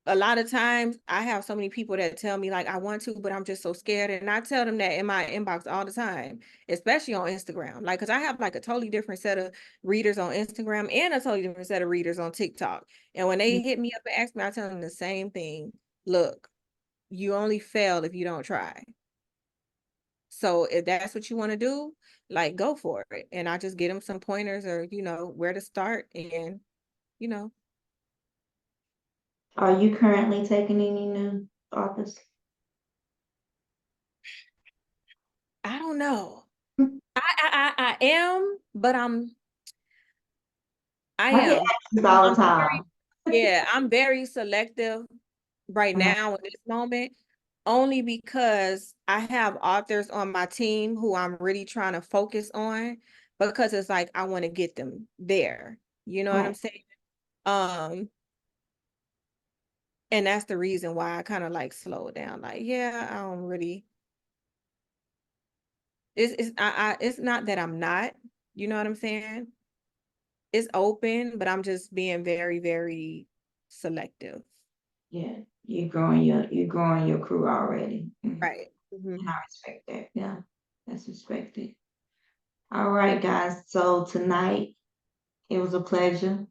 a lot of times I have so many people that tell me like I want to, but I'm just so scared. And I tell them that in my inbox all the time, especially on Instagram. Like, cause I have like a totally different set of readers on Instagram and a totally different set of readers on TikTok. And when they hit me up and ask me, I tell them the same thing. Look, you only fail if you don't try. So if that's what you want to do, like go for it. And I just get them some pointers or, you know, where to start and, you know, Are you currently taking any new authors? I don't know. I am, but I I get am. asked this all the I'm very, time. yeah, I'm very selective right Mhm. now in this moment, only because I have authors on my team who I'm really trying to focus on because it's like I want to get them there. You know what I'm Right. saying? Um, and that's the reason why I kind of like slow down. Like, yeah, I don't really it's not that I'm not, you know what I'm saying? It's open, but I'm just being very, very selective. Yeah. You're growing your crew already. Mhm. Right. Hmm. And I respect that. Yeah. That's respected. All right, guys. So tonight it was a pleasure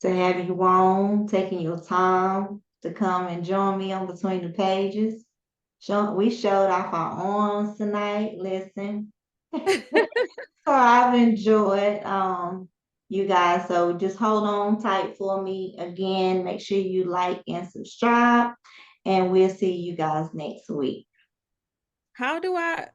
to have you on, taking your time to come and join me on Between the Pages. We showed off our arms tonight. Listen. So I've enjoyed you guys. So just hold on tight for me again. Make sure you like and subscribe. And we'll see you guys next week. How do I